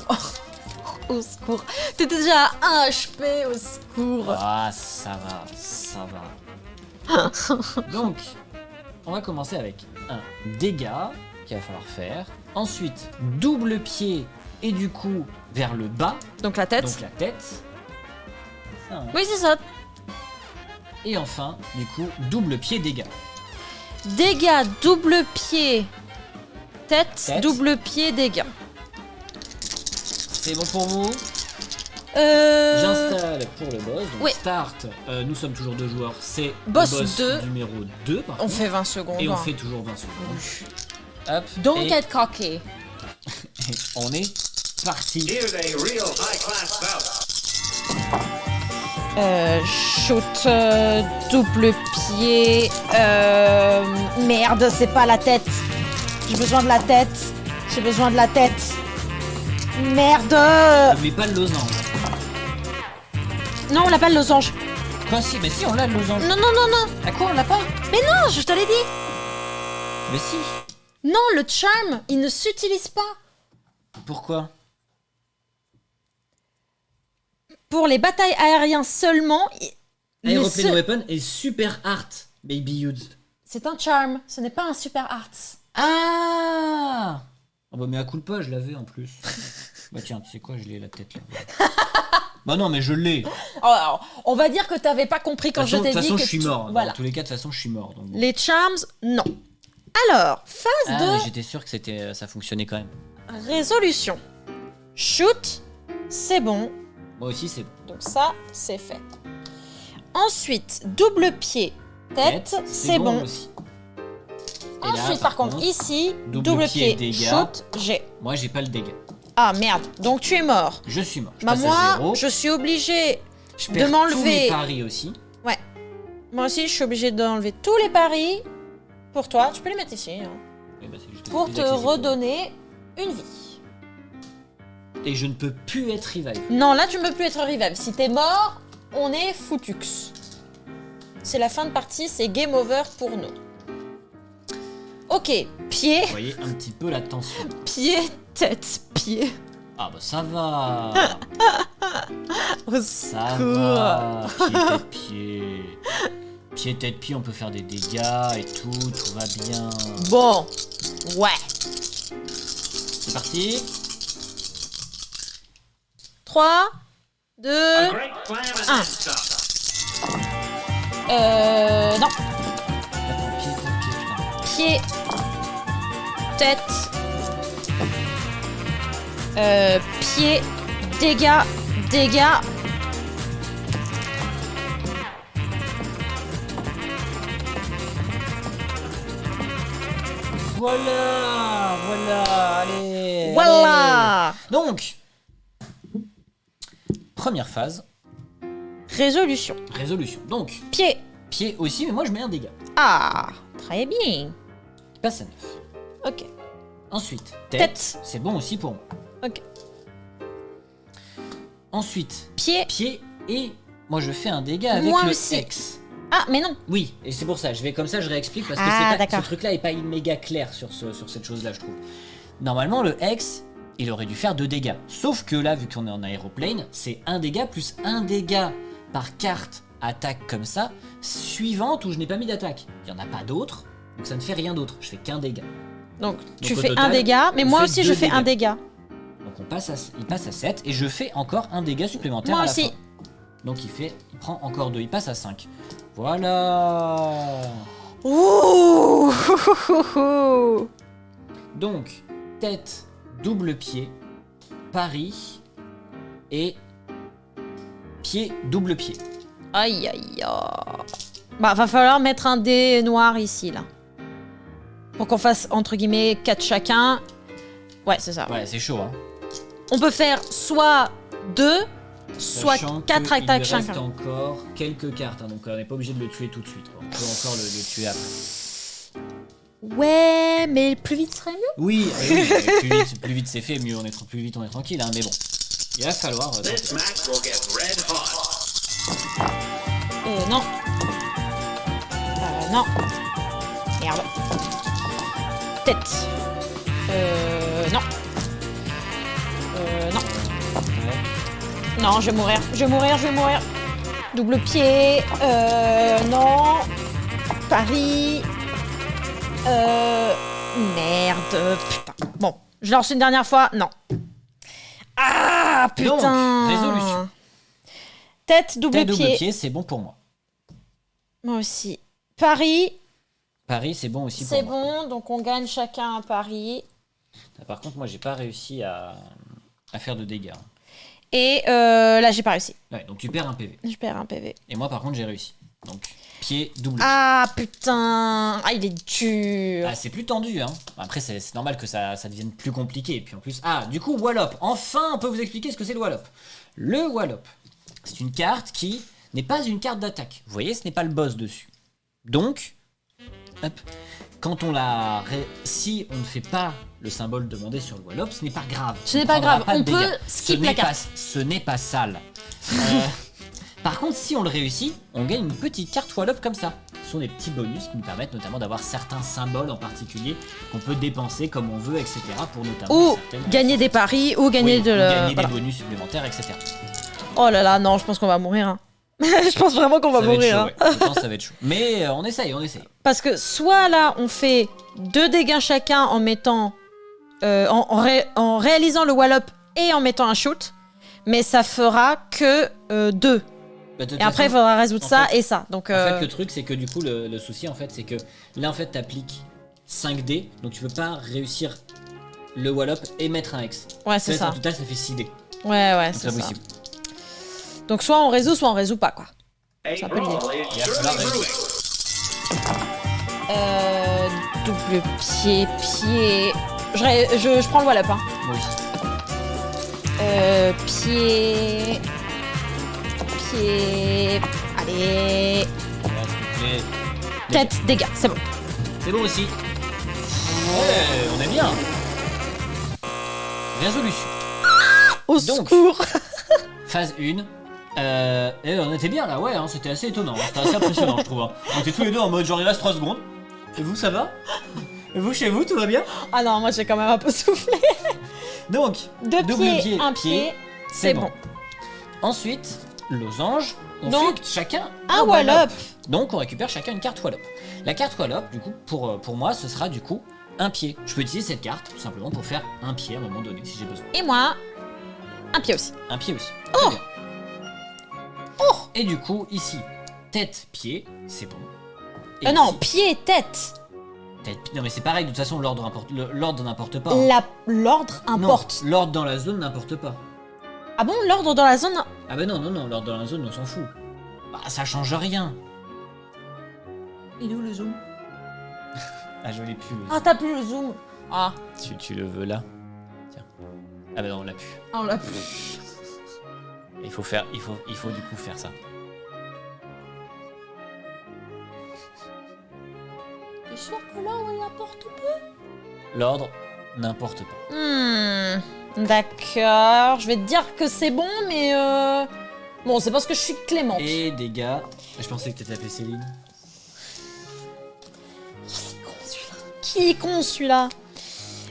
Speaker 1: Au secours. T'étais déjà à 1 HP, au secours.
Speaker 2: Ah, ça va, ça va. Donc, on va commencer avec un dégât qu'il va falloir faire. Ensuite, double pied et du coup vers le bas,
Speaker 1: Donc la tête.
Speaker 2: donc la tête. Ça, hein.
Speaker 1: Oui, c'est ça.
Speaker 2: Et enfin, du coup, double pied dégâts.
Speaker 1: Dégâts, double pied. Tête,
Speaker 2: Tête.
Speaker 1: double pied, dégâts.
Speaker 2: C'est bon pour vous?
Speaker 1: Euh...
Speaker 2: J'installe pour le boss. Donc
Speaker 1: oui.
Speaker 2: start, nous sommes toujours 2 joueurs. C'est
Speaker 1: Boss
Speaker 2: le boss
Speaker 1: 2.
Speaker 2: numéro 2 par
Speaker 1: On
Speaker 2: contre.
Speaker 1: fait 20 secondes.
Speaker 2: Et on
Speaker 1: hein.
Speaker 2: fait toujours 20 secondes. Hop.
Speaker 1: Don't
Speaker 2: et
Speaker 1: get cocky.
Speaker 2: on est parti.
Speaker 3: Here's a real high-class bout.
Speaker 1: Shoot, double pied. Merde, c'est pas la tête. J'ai besoin de la tête. J'ai besoin de la tête. Merde.
Speaker 2: Mais pas le losange.
Speaker 1: Non, on l'a pas le losange.
Speaker 2: Quoi si? Mais si, on l'a le losange.
Speaker 1: Non, non, non, non.
Speaker 2: À quoi on l'a pas?
Speaker 1: Mais non, je te l'ai dit.
Speaker 2: Mais si.
Speaker 1: Non, le charm, il ne s'utilise pas.
Speaker 2: Pourquoi?
Speaker 1: Pour les batailles aériennes seulement.
Speaker 2: Aeroplane Weapon est super art, baby used.
Speaker 1: C'est un charm, ce n'est pas un super arts.
Speaker 2: Ah! Ah bah mais à coup de pas, je l'avais en plus. Bah tiens, tu sais quoi, je l'ai la tête là. Bah non, mais je l'ai.
Speaker 1: Alors, on va dire que t'avais pas compris quand je t'ai dit que
Speaker 2: De toute façon, je suis mort.
Speaker 1: Voilà.
Speaker 2: Dans tous les cas, de toute façon, je suis mort. Donc bon.
Speaker 1: Les charms, non. Alors, phase
Speaker 2: Ah,
Speaker 1: de
Speaker 2: mais j'étais sûr que ça fonctionnait quand même.
Speaker 1: résolution. Shoot, c'est bon.
Speaker 2: Moi aussi, c'est bon.
Speaker 1: Donc ça, c'est fait. Ensuite, double pied, tête, c'est bon.
Speaker 2: aussi. Et là,
Speaker 1: Ensuite, par contre, ici, double pied,
Speaker 2: dégâts.
Speaker 1: shoot, j'ai.
Speaker 2: Moi, j'ai pas le dégât.
Speaker 1: Ah merde, donc tu es mort.
Speaker 2: Je suis mort. Je
Speaker 1: Bah
Speaker 2: passe à
Speaker 1: moi,
Speaker 2: 0.
Speaker 1: je suis obligée
Speaker 2: Je
Speaker 1: de
Speaker 2: perds tous
Speaker 1: m'enlever.
Speaker 2: mes paris aussi.
Speaker 1: Ouais. Moi aussi, je suis obligée d'enlever tous les paris pour toi. Tu peux les mettre ici. Hein.
Speaker 2: Oui, bah, c'est juste
Speaker 1: Pour
Speaker 2: plus
Speaker 1: te
Speaker 2: accessible.
Speaker 1: redonner une vie.
Speaker 2: Et je ne peux plus être revive.
Speaker 1: Non, là, tu ne peux plus être revive. Si t'es mort, on est foutux. C'est la fin de partie, c'est game over pour nous. Ok, pied,
Speaker 2: Vous voyez un petit peu la tension.
Speaker 1: pied, tête, pied.
Speaker 2: Ah bah ça va.
Speaker 1: Au
Speaker 2: Ça
Speaker 1: secours.
Speaker 2: va. Pied, tête, pied. Pied, tête, pied, on peut faire des dégâts et tout va bien.
Speaker 1: Bon, ouais.
Speaker 2: C'est parti.
Speaker 1: 3, 2,
Speaker 3: A great slam and
Speaker 1: Ah.
Speaker 3: then stop.
Speaker 1: non.
Speaker 2: Attends, pied, tête, pied, putain.
Speaker 1: Pied, tête, pied, dégâts, dégâts.
Speaker 2: Voilà, allez.
Speaker 1: Voilà.
Speaker 2: allez. Donc, première phase,
Speaker 1: Résolution.
Speaker 2: résolution. Donc,
Speaker 1: Pied.
Speaker 2: pied aussi, mais moi je mets un dégât.
Speaker 1: Ah, très bien.
Speaker 2: Il passe à 9.
Speaker 1: Ok.
Speaker 2: Ensuite,
Speaker 1: Tête.
Speaker 2: tête, c'est bon aussi pour moi.
Speaker 1: Ok.
Speaker 2: Ensuite,
Speaker 1: Pied.
Speaker 2: pied et moi je fais un dégât avec
Speaker 1: Moi
Speaker 2: le
Speaker 1: aussi.
Speaker 2: X.
Speaker 1: Ah, mais non.
Speaker 2: Oui, et c'est pour ça, je vais comme ça, je réexplique parce que
Speaker 1: Ah,
Speaker 2: c'est pas,
Speaker 1: d'accord.
Speaker 2: ce truc-là est pas méga clair sur cette chose-là, je trouve. Normalement, le X, il aurait dû faire 2 dégâts. Sauf que là, vu qu'on est en aéroplane, c'est 1 dégât plus 1 dégât par carte attaque comme ça, suivante où je n'ai pas mis d'attaque. Il n'y en a pas d'autres, donc ça ne fait rien d'autre. Je fais qu'un dégât.
Speaker 1: Donc, tu
Speaker 2: au
Speaker 1: fais
Speaker 2: total,
Speaker 1: un dégât, mais
Speaker 2: on
Speaker 1: moi
Speaker 2: fait
Speaker 1: aussi,
Speaker 2: 2
Speaker 1: je fais un
Speaker 2: dégâts.
Speaker 1: dégât.
Speaker 2: Donc il passe à 7 et je fais encore un dégât supplémentaire
Speaker 1: Moi
Speaker 2: à la
Speaker 1: aussi.
Speaker 2: fin. Donc il prend encore 2, il passe à 5. Voilà.
Speaker 1: Ouh.
Speaker 2: Donc, tête, double pied, pari et pied, double pied.
Speaker 1: Aïe, aïe, aïe. Bah, va falloir mettre un dé noir ici, là. Pour qu'on fasse, entre guillemets, 4 chacun. Ouais, c'est ça.
Speaker 2: Ouais, c'est chaud, hein.
Speaker 1: On peut faire soit 2, soit
Speaker 2: Sachant
Speaker 1: 4
Speaker 2: qu'il
Speaker 1: attaques
Speaker 2: lui reste
Speaker 1: chacun.
Speaker 2: encore quelques cartes, hein, donc on n'est pas obligé de le tuer tout de suite. Quoi. On peut encore le tuer après.
Speaker 1: Ouais, mais plus vite serait mieux.
Speaker 2: Oui, mais plus vite c'est fait, mieux plus vite on est tranquille, hein, mais bon. Il va falloir...
Speaker 3: This match will get red hot.
Speaker 1: Non. Non. Merde. Tête. Non. Non. Non, je vais mourir. Je vais mourir, je vais mourir. Double pied. Non. Paris. Merde. Putain. Bon, je lance une dernière fois. Non. Ah, putain.
Speaker 2: Donc, résolution.
Speaker 1: Tête, double
Speaker 2: Tête,
Speaker 1: pied.
Speaker 2: double pied, c'est bon pour moi.
Speaker 1: Moi aussi. Paris,
Speaker 2: Paris, c'est bon aussi pour
Speaker 1: c'est
Speaker 2: moi.
Speaker 1: bon, donc on gagne chacun un pari.
Speaker 2: Par contre, moi, j'ai pas réussi à à faire de dégâts.
Speaker 1: Et là, j'ai pas réussi.
Speaker 2: Ouais, donc tu perds un PV.
Speaker 1: Je perds un PV.
Speaker 2: Et moi, par contre, j'ai réussi. Donc, pied, double.
Speaker 1: Ah, putain. Ah, il est dur.
Speaker 2: Ah, c'est plus tendu, hein. Après, c'est normal que ça devienne plus compliqué. Et puis en plus... Ah, du coup, Wallop. Enfin, on peut vous expliquer ce que c'est le Wallop. Le Wallop, c'est une carte qui n'est pas une carte d'attaque. Vous voyez, ce n'est pas le boss dessus. Donc, hop, quand on la... Si on ne fait pas le symbole demandé sur le Wallop, ce n'est pas grave.
Speaker 1: Ce n'est pas grave, on peut
Speaker 2: Ce
Speaker 1: skip la carte.
Speaker 2: Ce n'est pas sale. Par contre, si on le réussit, on gagne une petite carte Wallop comme ça. Ce sont des petits bonus qui nous permettent notamment d'avoir certains symboles en particulier qu'on peut dépenser comme on veut, etc. pour notamment
Speaker 1: Ou
Speaker 2: certaines...
Speaker 1: gagner des paris, ou gagner
Speaker 2: Oui,
Speaker 1: de
Speaker 2: ou
Speaker 1: la...
Speaker 2: gagner
Speaker 1: voilà.
Speaker 2: des bonus supplémentaires, etc.
Speaker 1: Oh là là, non, je pense qu'on va mourir. Hein. Je pense vraiment qu'on va
Speaker 2: Ça va être
Speaker 1: mourir.
Speaker 2: chaud,
Speaker 1: Hein.
Speaker 2: ouais. Je pense que ça va être chaud. Mais on essaye, on essaye.
Speaker 1: Parce que soit là, on fait 2 dégâts chacun en mettant... en réalisant le wallop et en mettant un shoot, mais ça fera que 2.
Speaker 2: Bah, de toute
Speaker 1: Et après, il
Speaker 2: façon,
Speaker 1: faudra résoudre
Speaker 2: en
Speaker 1: ça
Speaker 2: fait-
Speaker 1: et ça. Donc,
Speaker 2: En fait, le truc, c'est que du coup, le souci, en fait, c'est que là, en fait, t'appliques 5 dés, donc tu peux pas réussir le Wallop et mettre un X.
Speaker 1: ouais, c'est
Speaker 2: En fait,
Speaker 1: ça.
Speaker 2: En total, ça fait 6 dés.
Speaker 1: Ouais,
Speaker 2: Donc
Speaker 1: c'est
Speaker 2: c'est
Speaker 1: ça.
Speaker 2: possible.
Speaker 1: Donc, soit on résout, soit on résout pas, quoi.
Speaker 3: A
Speaker 1: Ça peut le dire.
Speaker 3: brawl is
Speaker 2: Il va falloir
Speaker 3: surely brewing.
Speaker 1: Double pied. Je prends le wallop, hein.
Speaker 2: Moi aussi.
Speaker 1: Pied. Allez.
Speaker 2: Voilà, s'il vous plaît.
Speaker 1: Tête, dégâts, c'est bon.
Speaker 2: C'est bon aussi. Ouais, on est bien. Résolution.
Speaker 1: Au
Speaker 2: Donc.
Speaker 1: secours.
Speaker 2: Phase 1. Et on était bien là, ouais, hein, c'était assez étonnant, hein, c'était assez impressionnant, je trouve. Hein. On était tous les deux en mode genre il reste 3 secondes. Et vous, ça va? Et vous, chez vous, tout va bien?
Speaker 1: Ah non, moi j'ai quand même un peu soufflé.
Speaker 2: Donc,
Speaker 1: 2
Speaker 2: double
Speaker 1: pieds, un pied, c'est bon.
Speaker 2: Ensuite, losange, on
Speaker 1: Donc,
Speaker 2: fait chacun
Speaker 1: Un wallop.
Speaker 2: Donc, on récupère chacun une carte wallop. La carte wallop, du coup, pour moi, ce sera du coup un pied. Je peux utiliser cette carte tout simplement pour faire un pied à un moment donné si j'ai besoin.
Speaker 1: Et moi, un pied aussi.
Speaker 2: Un pied aussi.
Speaker 1: Oh.
Speaker 2: Très bien.
Speaker 1: Oh.
Speaker 2: Et du coup, ici, tête, pied, c'est bon. Et
Speaker 1: Non,
Speaker 2: ici,
Speaker 1: pied, tête.
Speaker 2: tête, non mais c'est pareil, de toute façon, l'ordre n'importe pas. Hein.
Speaker 1: L'ordre importe.
Speaker 2: Non, l'ordre dans la zone n'importe pas.
Speaker 1: Ah bon, l'ordre dans la zone.
Speaker 2: Ah bah non, l'ordre dans la zone, on s'en fout. Bah ça change rien. Il est où le zoom? Ah je l'ai plus le zoom.
Speaker 1: Ah, t'as plus le zoom. Ah,
Speaker 2: Tu le veux là? Tiens. Ah bah non, on l'a plus.
Speaker 1: on l'a plus.
Speaker 2: Il faut du coup faire ça.
Speaker 1: T'es sûr que là, on importe pas?
Speaker 2: L'ordre n'importe pas.
Speaker 1: D'accord. Je vais te dire que c'est bon, mais bon, c'est parce que je suis clémente.
Speaker 2: Et dégâts. Je pensais que t'étais appelé Céline.
Speaker 1: Qui est con celui-là?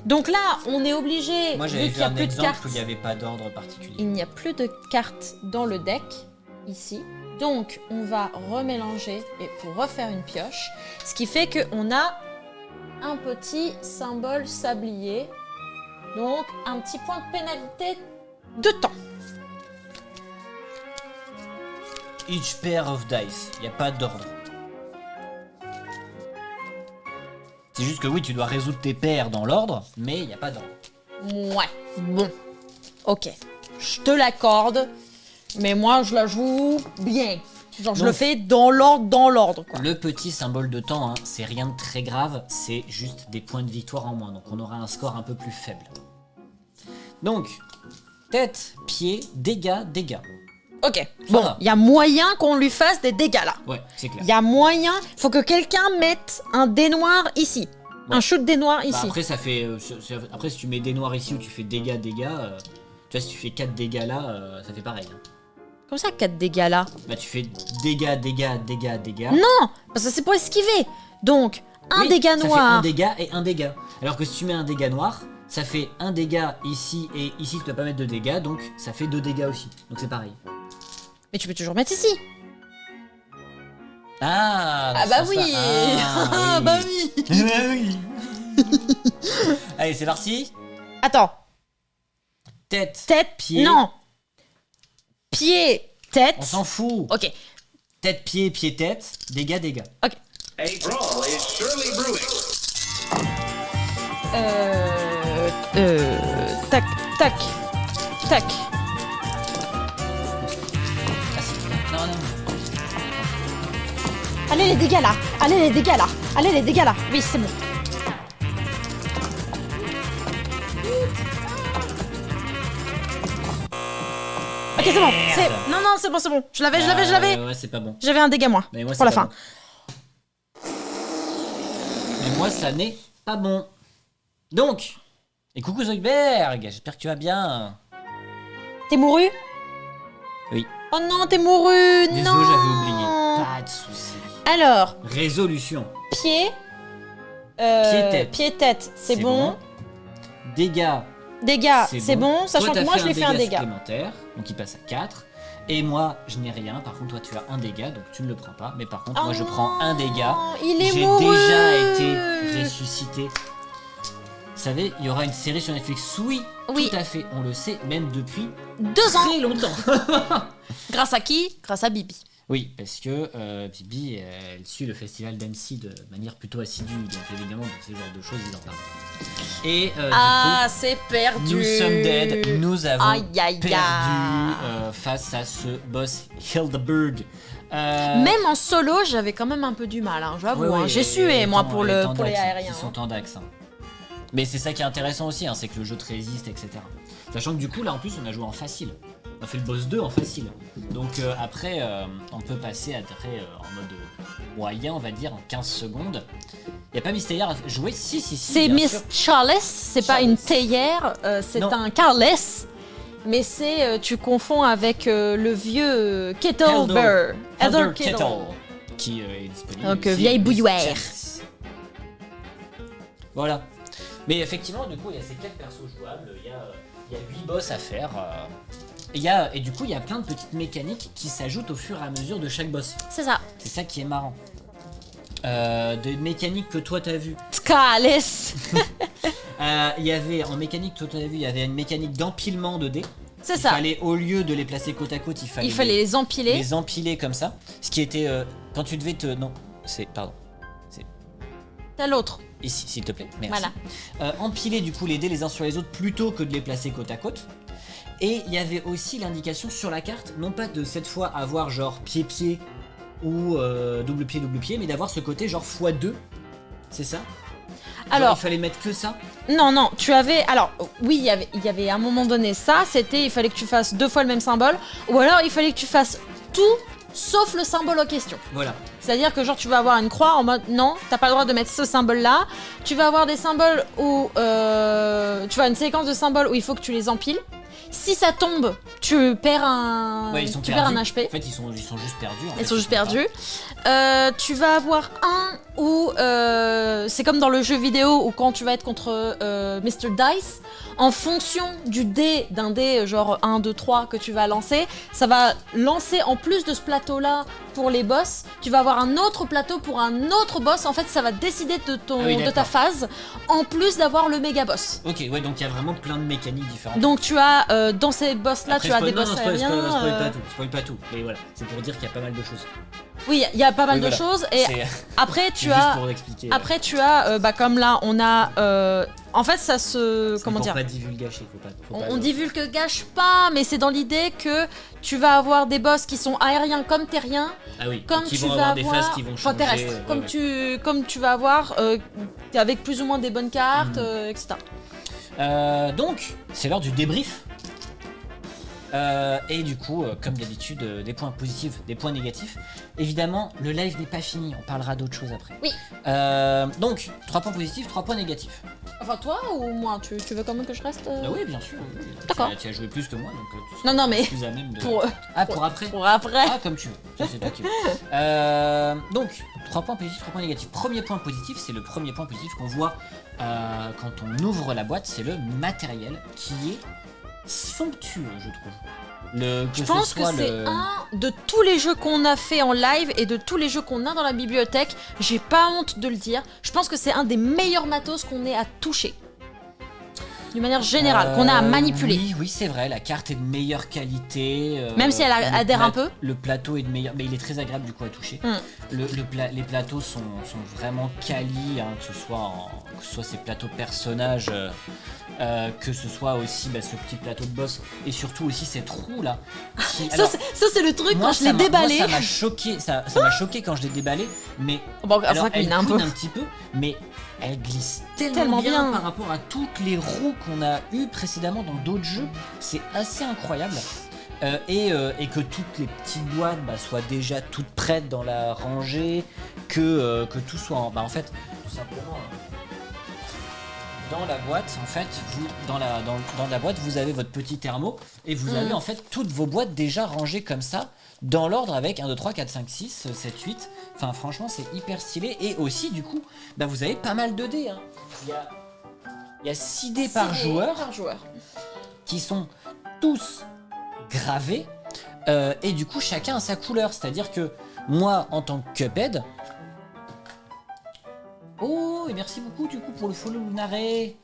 Speaker 1: Donc là, on est obligé.
Speaker 2: Moi
Speaker 1: vu
Speaker 2: j'avais
Speaker 1: qu'il
Speaker 2: vu
Speaker 1: y a
Speaker 2: un
Speaker 1: plus de
Speaker 2: exemple
Speaker 1: cartes.
Speaker 2: où il n'y avait pas d'ordre particulier.
Speaker 1: Il n'y a plus de cartes dans le deck ici. Donc, on va remélanger et pour refaire une pioche. Ce qui fait qu'on a un petit symbole sablier. Donc, un petit point de pénalité de temps.
Speaker 2: Each pair of dice. Il n'y a pas d'ordre. C'est juste que oui, tu dois résoudre tes paires dans l'ordre, mais il n'y a pas d'ordre.
Speaker 1: Ouais, bon. Ok, je te l'accorde. Mais moi, je la joue bien. Genre, je
Speaker 2: Donc-
Speaker 1: le fais dans l'ordre, quoi.
Speaker 2: Le petit symbole de temps, hein, c'est rien de très grave, c'est juste des points de victoire en moins, donc on aura un score un peu plus faible. Donc, tête, pied, dégâts.
Speaker 1: Ok, bon,
Speaker 2: va.
Speaker 1: il y a moyen qu'on lui fasse des dégâts, là.
Speaker 2: Ouais, c'est clair.
Speaker 1: Il y a moyen, faut que quelqu'un mette un dé noir ici.
Speaker 2: Ouais.
Speaker 1: Un shoot dé noir
Speaker 2: Bah,
Speaker 1: ici.
Speaker 2: après, ça fait. Après, si tu mets des noirs ici ou tu fais dégâts, tu vois, si tu fais 4 dégâts là, ça fait pareil. Hein.
Speaker 1: Comme ça, 4 dégâts là.
Speaker 2: Bah, tu fais dégâts.
Speaker 1: Non, parce que c'est pour esquiver. Donc, un
Speaker 2: Oui,
Speaker 1: dégât
Speaker 2: ça fait
Speaker 1: noir.
Speaker 2: un dégât et un dégât. Alors que si tu mets un dégât noir, ça fait un dégât ici et ici, tu dois pas mettre de dégâts, donc ça fait 2 dégâts aussi. Donc c'est pareil.
Speaker 1: Mais tu peux toujours mettre ici.
Speaker 2: Ah, dans
Speaker 1: Ah
Speaker 2: ce
Speaker 1: bah
Speaker 2: sens-là.
Speaker 1: oui.
Speaker 2: Ah,
Speaker 1: bah oui.
Speaker 2: Bah oui. Allez, c'est parti.
Speaker 1: Attends,
Speaker 2: Tête,
Speaker 1: tête,
Speaker 2: pied.
Speaker 1: non. Pied, tête.
Speaker 2: On s'en fout.
Speaker 1: Ok,
Speaker 2: Tête, pied, tête. Dégâts.
Speaker 1: ok.
Speaker 3: A brawl is surely brewing.
Speaker 1: Tac, tac. Tac.
Speaker 2: Ah, si. Non, non.
Speaker 1: Allez les dégâts là. Allez les dégâts là. Allez les dégâts là. Oui, c'est bon. Ok, c'est bon. Non, non, c'est bon, c'est bon. Je l'avais.
Speaker 2: Ouais, c'est pas bon.
Speaker 1: J'avais un dégât moi.
Speaker 2: Mais moi,
Speaker 1: Pour la
Speaker 2: c'est pas
Speaker 1: fin.
Speaker 2: bon. Mais moi, ça n'est pas bon. Donc, et coucou Zoidberg, j'espère que tu vas bien.
Speaker 1: T'es mouru?
Speaker 2: Oui.
Speaker 1: Oh non, t'es mouru.
Speaker 2: Désolé,
Speaker 1: Non.
Speaker 2: j'avais oublié. Pas de soucis.
Speaker 1: Alors,
Speaker 2: Résolution.
Speaker 1: pied.
Speaker 2: Pied-tête.
Speaker 1: Pied-tête, c'est bon.
Speaker 2: Dégâts.
Speaker 1: Dégâts, c'est bon. Sachant
Speaker 2: Toi,
Speaker 1: que
Speaker 2: t'as
Speaker 1: moi, je l'ai fait un dégât.
Speaker 2: supplémentaire, donc il passe à 4. Et moi, je n'ai rien. Par contre, toi, tu as un dégât, donc tu ne le prends pas. Mais par contre, moi, je prends un dégât.
Speaker 1: Il est
Speaker 2: J'ai
Speaker 1: mouru.
Speaker 2: déjà été ressuscité. Vous savez, il y aura une série sur Netflix. Oui,
Speaker 1: Oui.
Speaker 2: tout à fait. On le sait, même depuis
Speaker 1: 2 ans.
Speaker 2: très longtemps.
Speaker 1: Grâce à qui? Grâce à Bibi.
Speaker 2: Oui, parce que Bibi, elle suit le festival d'Annecy de manière plutôt assidue. Donc évidemment, dans ce genre de choses, ils en parlent. Et
Speaker 1: Ah,
Speaker 2: du
Speaker 1: c'est
Speaker 2: coup,
Speaker 1: perdu.
Speaker 2: nous sommes dead. Nous avons
Speaker 1: Aïe, aïe,
Speaker 2: perdu
Speaker 1: aïe.
Speaker 2: face à ce boss Hildebird.
Speaker 1: Même en solo, j'avais quand même un peu du mal, hein, j'avoue.
Speaker 2: Ouais,
Speaker 1: hein.
Speaker 2: ouais,
Speaker 1: J'ai sué, moi, pour les
Speaker 2: temps d'axe,
Speaker 1: aériens.
Speaker 2: Ils sont en dax. Hein. Mais c'est ça qui est intéressant aussi, hein, c'est que le jeu te résiste, etc. Sachant que du coup, là en plus, on a joué en facile. On a fait le boss 2 en facile. Donc après, on peut passer à en mode moyen, on va dire, en 15 secondes. Y a pas mystère à jouer? Si.
Speaker 1: C'est
Speaker 2: bien
Speaker 1: Miss
Speaker 2: sûr.
Speaker 1: Charles, c'est pas une théière, c'est
Speaker 2: Non.
Speaker 1: un Carles. Mais c'est, tu confonds avec le vieux Kettlebird.
Speaker 2: Elder Kettle, qui est disponible.
Speaker 1: Donc,
Speaker 2: aussi,
Speaker 1: vieille
Speaker 2: Miss
Speaker 1: bouillouère.
Speaker 2: Charles. Voilà. Mais effectivement, du coup, il y a ces 4 persos jouables, il y a 8 boss à faire. Et du coup, il y a plein de petites mécaniques qui s'ajoutent au fur et à mesure de chaque boss.
Speaker 1: C'est ça.
Speaker 2: C'est ça qui est marrant. Des mécaniques que toi t'as vu.
Speaker 1: Carles.
Speaker 2: Il y avait en mécanique que toi t'as vu, il y avait une mécanique d'empilement de dés.
Speaker 1: C'est
Speaker 2: Il
Speaker 1: ça.
Speaker 2: fallait, au lieu de les placer côte à côte, il fallait
Speaker 1: Les empiler.
Speaker 2: les empiler comme ça. Ce qui était quand tu devais te non, pardon.
Speaker 1: T'as l'autre.
Speaker 2: Ici, s'il te plaît. Merci.
Speaker 1: Voilà.
Speaker 2: Empiler du coup les dés les uns sur les autres plutôt que de les placer côte à côte. Et il y avait aussi l'indication sur la carte, non pas de cette fois avoir genre pied-pied ou double pied, mais d'avoir ce côté genre x2. C'est ça? Genre,
Speaker 1: Alors,
Speaker 2: il fallait mettre que ça.
Speaker 1: non, tu avais. Alors, oui, il y avait à un moment donné ça, c'était il fallait que tu fasses 2 fois le même symbole, ou alors il fallait que tu fasses tout sauf le symbole en question.
Speaker 2: Voilà.
Speaker 1: C'est-à-dire que genre tu vas avoir une croix en mode non, t'as pas le droit de mettre ce symbole-là. Tu vas avoir des symboles où tu vois une séquence de symboles où il faut que tu les empiles. Si ça tombe, tu perds un,
Speaker 2: Ouais, ils sont
Speaker 1: tu perds
Speaker 2: perdus.
Speaker 1: un HP.
Speaker 2: En fait, ils sont juste perdus.
Speaker 1: Ils sont juste perdus. Tu vas avoir un où c'est comme dans le jeu vidéo où quand tu vas être contre Mr. Dice, en fonction du dé, d'un dé genre 1, 2, 3 que tu vas lancer, ça va lancer en plus de ce plateau-là pour les boss, tu vas avoir un autre plateau pour un autre boss. En fait, ça va décider de ta
Speaker 2: d'accord.
Speaker 1: phase, en plus d'avoir le méga boss.
Speaker 2: Ok, ouais, donc il y a vraiment plein de mécaniques différentes.
Speaker 1: Donc tu as dans ces boss-là,
Speaker 2: Après,
Speaker 1: tu as des boss aériens.
Speaker 2: Spoil pas tout. Mais voilà, c'est pour dire qu'il y a pas mal de choses.
Speaker 1: Oui, il y a pas mal
Speaker 2: Oui,
Speaker 1: de
Speaker 2: voilà.
Speaker 1: choses. Et
Speaker 2: C'est
Speaker 1: après,
Speaker 2: c'est
Speaker 1: tu
Speaker 2: juste
Speaker 1: as.
Speaker 2: pour expliquer.
Speaker 1: Après, tu as, comme là, on a. En fait, ça se.
Speaker 2: C'est
Speaker 1: Comment
Speaker 2: pour
Speaker 1: dire
Speaker 2: pas divulgacher, faut pas
Speaker 1: On divulgage pas, mais c'est dans l'idée que tu vas avoir des boss qui sont aériens comme terriens,
Speaker 2: Ah oui,
Speaker 1: comme
Speaker 2: qui
Speaker 1: tu
Speaker 2: vont
Speaker 1: vas
Speaker 2: avoir des phases qui vont
Speaker 1: enfin,
Speaker 2: changer.
Speaker 1: terrestres, comme tu vas avoir avec plus ou moins des bonnes cartes, etc.
Speaker 2: Donc, c'est l'heure du débrief. Et du coup, comme d'habitude, des points positifs, des points négatifs. Évidemment, le live n'est pas fini, on parlera d'autres choses après.
Speaker 1: Oui.
Speaker 2: Donc, 3 points positifs, 3 points négatifs.
Speaker 1: Enfin, toi ou moi, tu veux quand même que je reste
Speaker 2: Oui, bien sûr.
Speaker 1: D'accord.
Speaker 2: Tu as joué plus que moi, donc tu
Speaker 1: Non, non, mais
Speaker 2: seras plus à même de...
Speaker 1: pour
Speaker 2: après.
Speaker 1: pour après.
Speaker 2: Ah, comme tu veux. Ça, c'est toi qui veux. Donc, 3 points positifs, 3 points négatifs. Premier point positif, c'est le premier point positif qu'on voit quand on ouvre la boîte, c'est le matériel qui est somptueux, je trouve.
Speaker 1: Je pense que c'est un de tous les jeux qu'on a fait en live et de tous les jeux qu'on a dans la bibliothèque. J'ai pas honte de le dire. Je pense que c'est un des meilleurs matos qu'on ait à toucher. d'une manière générale, qu'on a à manipuler.
Speaker 2: Oui, c'est vrai, la carte est de meilleure qualité.
Speaker 1: Même si elle adhère un peu.
Speaker 2: Le plateau est de meilleur, mais il est très agréable du coup à toucher. Les plateaux sont vraiment quali, hein, que ce soit ces plateaux personnages, que ce soit aussi ce petit plateau de boss, et surtout aussi ces trous là.
Speaker 1: Ça c'est le truc quand je l'ai déballé.
Speaker 2: Moi, ça m'a choqué, ça m'a choqué quand je l'ai déballé, mais
Speaker 1: bon,
Speaker 2: alors, elle
Speaker 1: un
Speaker 2: couine un petit peu, mais elle glisse tellement bien par rapport à toutes les roues qu'on a eues précédemment dans d'autres jeux. C'est assez incroyable. Et que toutes les petites boîtes soient déjà toutes prêtes dans la rangée, que tout soit en fait tout simplement dans la boîte, en fait, dans la boîte, vous avez votre petit thermo et vous avez en fait toutes vos boîtes déjà rangées comme ça, dans l'ordre avec 1, 2, 3, 4, 5, 6, 7, 8. Enfin, franchement, c'est hyper stylé. Et aussi, du coup, vous avez pas mal de dés. Hein. Il y a 6 dés par joueur qui sont tous gravés. Et du coup, chacun a sa couleur. C'est-à-dire que moi, en tant que Cuphead... Oh, et merci beaucoup du coup pour le follow Lunaré.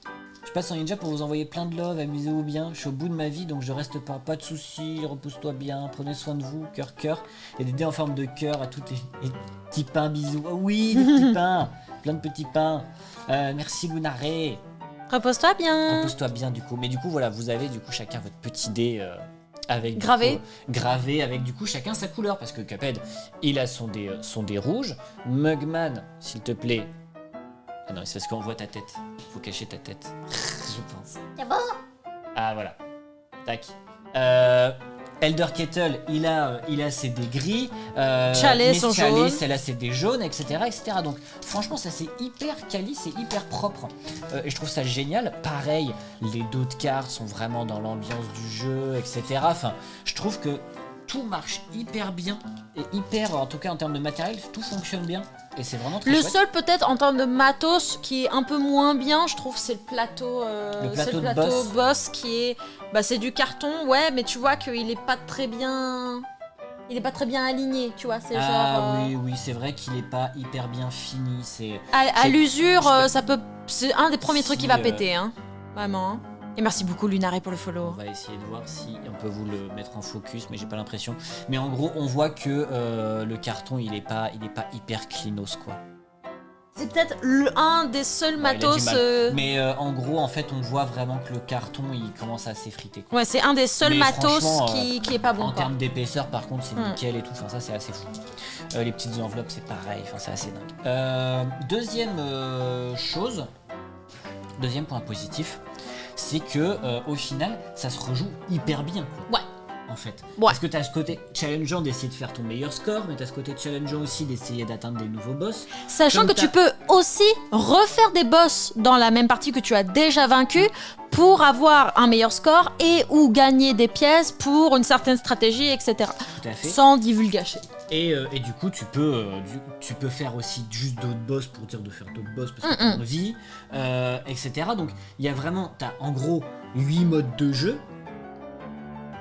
Speaker 2: Je passe en ninja pour vous envoyer plein de love, amusez-vous bien. Je suis au bout de ma vie donc je reste pas de soucis, repose-toi bien, prenez soin de vous, cœur. Il y a des dés en forme de cœur à toutes les petits pains, bisous. Oh oui, des petits pains, plein de petits pains. Merci Lunaré.
Speaker 1: Repose-toi bien.
Speaker 2: Repose-toi bien du coup. Mais du coup voilà, vous avez du coup chacun votre petit dé avec
Speaker 1: gravé.
Speaker 2: Gravé avec du coup chacun sa couleur parce que Cuphead il a son dé rouge. Mugman, s'il te plaît. Ah non, c'est parce qu'on voit ta tête. Faut cacher ta tête. Je pense.
Speaker 1: C'est bon.
Speaker 2: Ah voilà. Tac. Elder Kettle, il a ses dés gris.
Speaker 1: Chalet, son jaune.
Speaker 2: Elle a ses dés jaunes, etc., etc. Donc franchement, ça c'est hyper quali, c'est hyper propre. Et je trouve ça génial. Pareil, les dos de cartes sont vraiment dans l'ambiance du jeu, etc. Enfin, je trouve que tout marche hyper bien et hyper, en tout cas en termes de matériel, tout fonctionne bien et c'est vraiment très chouette.
Speaker 1: Seul peut-être en termes de matos qui est un peu moins bien, je trouve, c'est le plateau,
Speaker 2: de
Speaker 1: boss qui est, c'est du carton, ouais, mais tu vois qu'il est pas très bien, aligné, tu vois, c'est
Speaker 2: oui, c'est vrai qu'il est pas hyper bien fini, c'est
Speaker 1: à l'usure, c'est un des premiers trucs qui va péter, hein, vraiment. Et merci beaucoup Lunaré pour le follow.
Speaker 2: On va essayer de voir si on peut vous le mettre en focus, mais j'ai pas l'impression. Mais en gros, on voit que le carton, il est pas hyper cleanos quoi.
Speaker 1: C'est peut-être un des seuls matos.
Speaker 2: Mais en gros, en fait, on voit vraiment que le carton, il commence à s'effriter. Quoi.
Speaker 1: Ouais, c'est un des seuls matos qui est pas bon.
Speaker 2: En termes d'épaisseur, par contre, c'est nickel et tout. Enfin, ça, c'est assez fou. Les petites enveloppes, c'est pareil. Enfin, c'est assez dingue. Deuxième point positif. C'est que au final, ça se rejoue hyper bien. Quoi.
Speaker 1: Ouais.
Speaker 2: En fait.
Speaker 1: Ouais.
Speaker 2: Parce que t'as ce côté challengeant d'essayer de faire ton meilleur score, mais t'as ce côté challengeant aussi d'essayer d'atteindre des nouveaux boss.
Speaker 1: Sachant que tu peux aussi refaire des boss dans la même partie que tu as déjà vaincu pour avoir un meilleur score et ou gagner des pièces pour une certaine stratégie, etc.
Speaker 2: Tout à fait.
Speaker 1: Sans divulgacher.
Speaker 2: Et du coup, tu peux faire aussi juste d'autres boss pour dire de faire d'autres boss parce que t'as envie, etc. Donc, il y a vraiment, t'as en gros 8 modes de jeu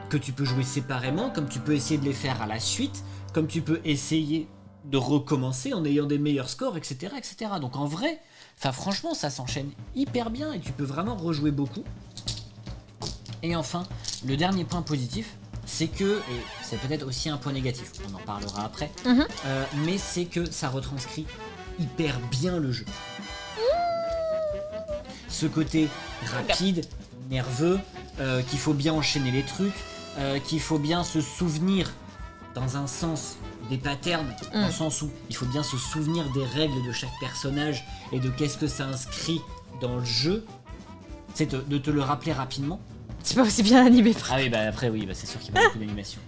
Speaker 2: que tu peux jouer séparément, comme tu peux essayer de les faire à la suite, comme tu peux essayer de recommencer en ayant des meilleurs scores, etc. etc. Donc, en vrai, franchement, ça s'enchaîne hyper bien et tu peux vraiment rejouer beaucoup. Et enfin, le dernier point positif, c'est que, et c'est peut-être aussi un point négatif, on en parlera après, mais c'est que ça retranscrit hyper bien le jeu. Ce côté rapide, nerveux, qu'il faut bien enchaîner les trucs, qu'il faut bien se souvenir dans un sens des patterns, dans le sens où il faut bien se souvenir des règles de chaque personnage et de qu'est-ce que ça inscrit dans le jeu, c'est de te le rappeler rapidement.
Speaker 1: C'est pas aussi bien animé.
Speaker 2: Ah oui, après oui, c'est sûr qu'il y a beaucoup d'animation.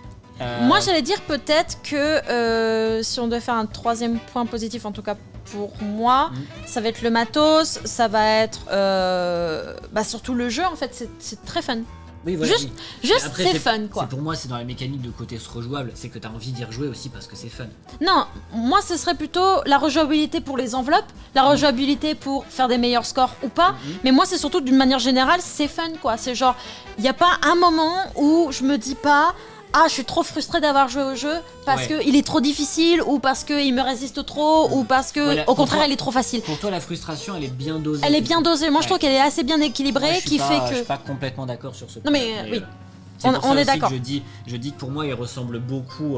Speaker 1: Moi j'allais dire peut-être que si on doit faire un troisième point positif, en tout cas pour moi, ça va être le matos, ça va être surtout le jeu en fait, c'est très fun.
Speaker 2: Oui, voilà,
Speaker 1: juste
Speaker 2: après,
Speaker 1: c'est fun quoi.
Speaker 2: Pour moi c'est dans la mécanique de côté se rejouable, c'est que t'as envie d'y rejouer aussi parce que c'est fun.
Speaker 1: Non, moi ce serait plutôt la rejouabilité pour les enveloppes, la rejouabilité pour faire des meilleurs scores ou pas, mais moi c'est surtout d'une manière générale c'est fun quoi, c'est genre, il n'y a pas un moment où je me dis pas ah, je suis trop frustrée d'avoir joué au jeu parce que il est trop difficile ou parce que il me résiste trop ou parce que
Speaker 2: Voilà,
Speaker 1: au
Speaker 2: pour
Speaker 1: contraire
Speaker 2: toi-
Speaker 1: il est trop facile.
Speaker 2: Pour toi, la frustration, elle est bien dosée.
Speaker 1: Elle est bien dosée. Moi, je trouve
Speaker 2: Ouais.
Speaker 1: qu'elle est assez bien équilibrée,
Speaker 2: Moi, je suis
Speaker 1: qui
Speaker 2: pas-
Speaker 1: fait
Speaker 2: Je
Speaker 1: que.
Speaker 2: suis pas complètement d'accord sur ce point.
Speaker 1: Non, mais, oui.
Speaker 2: C'est pour
Speaker 1: On
Speaker 2: ça
Speaker 1: est
Speaker 2: aussi
Speaker 1: d'accord.
Speaker 2: que je dis que pour moi, il ressemble beaucoup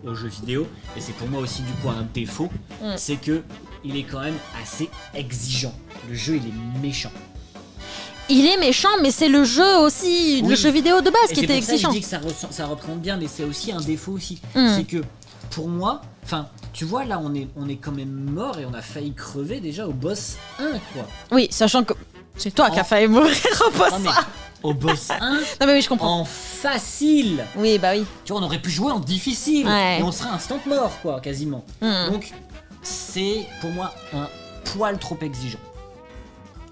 Speaker 2: aux jeux vidéo. Et c'est pour moi aussi, du coup, un défaut. C'est que il est quand même assez exigeant. Le jeu, il est méchant.
Speaker 1: Il est méchant, mais c'est le jeu aussi,
Speaker 2: Oui.
Speaker 1: le jeu vidéo de base
Speaker 2: Et
Speaker 1: qui
Speaker 2: c'est
Speaker 1: était
Speaker 2: pour ça que
Speaker 1: exigeant.
Speaker 2: je dis que ça représente bien, mais c'est aussi un défaut aussi.
Speaker 1: Mm.
Speaker 2: C'est que pour moi, enfin, tu vois, là, on est quand même mort et on a failli crever déjà au boss 1, quoi.
Speaker 1: Oui, sachant que c'est toi qui as
Speaker 2: En-
Speaker 1: failli mourir au boss.
Speaker 2: Non, mais au boss 1,
Speaker 1: Non, mais oui, je comprends.
Speaker 2: en facile.
Speaker 1: Oui, bah oui.
Speaker 2: Tu vois, on aurait pu jouer en difficile
Speaker 1: Ouais.
Speaker 2: et on serait instant mort, quoi, quasiment.
Speaker 1: Mm.
Speaker 2: Donc, c'est pour moi un poil trop exigeant.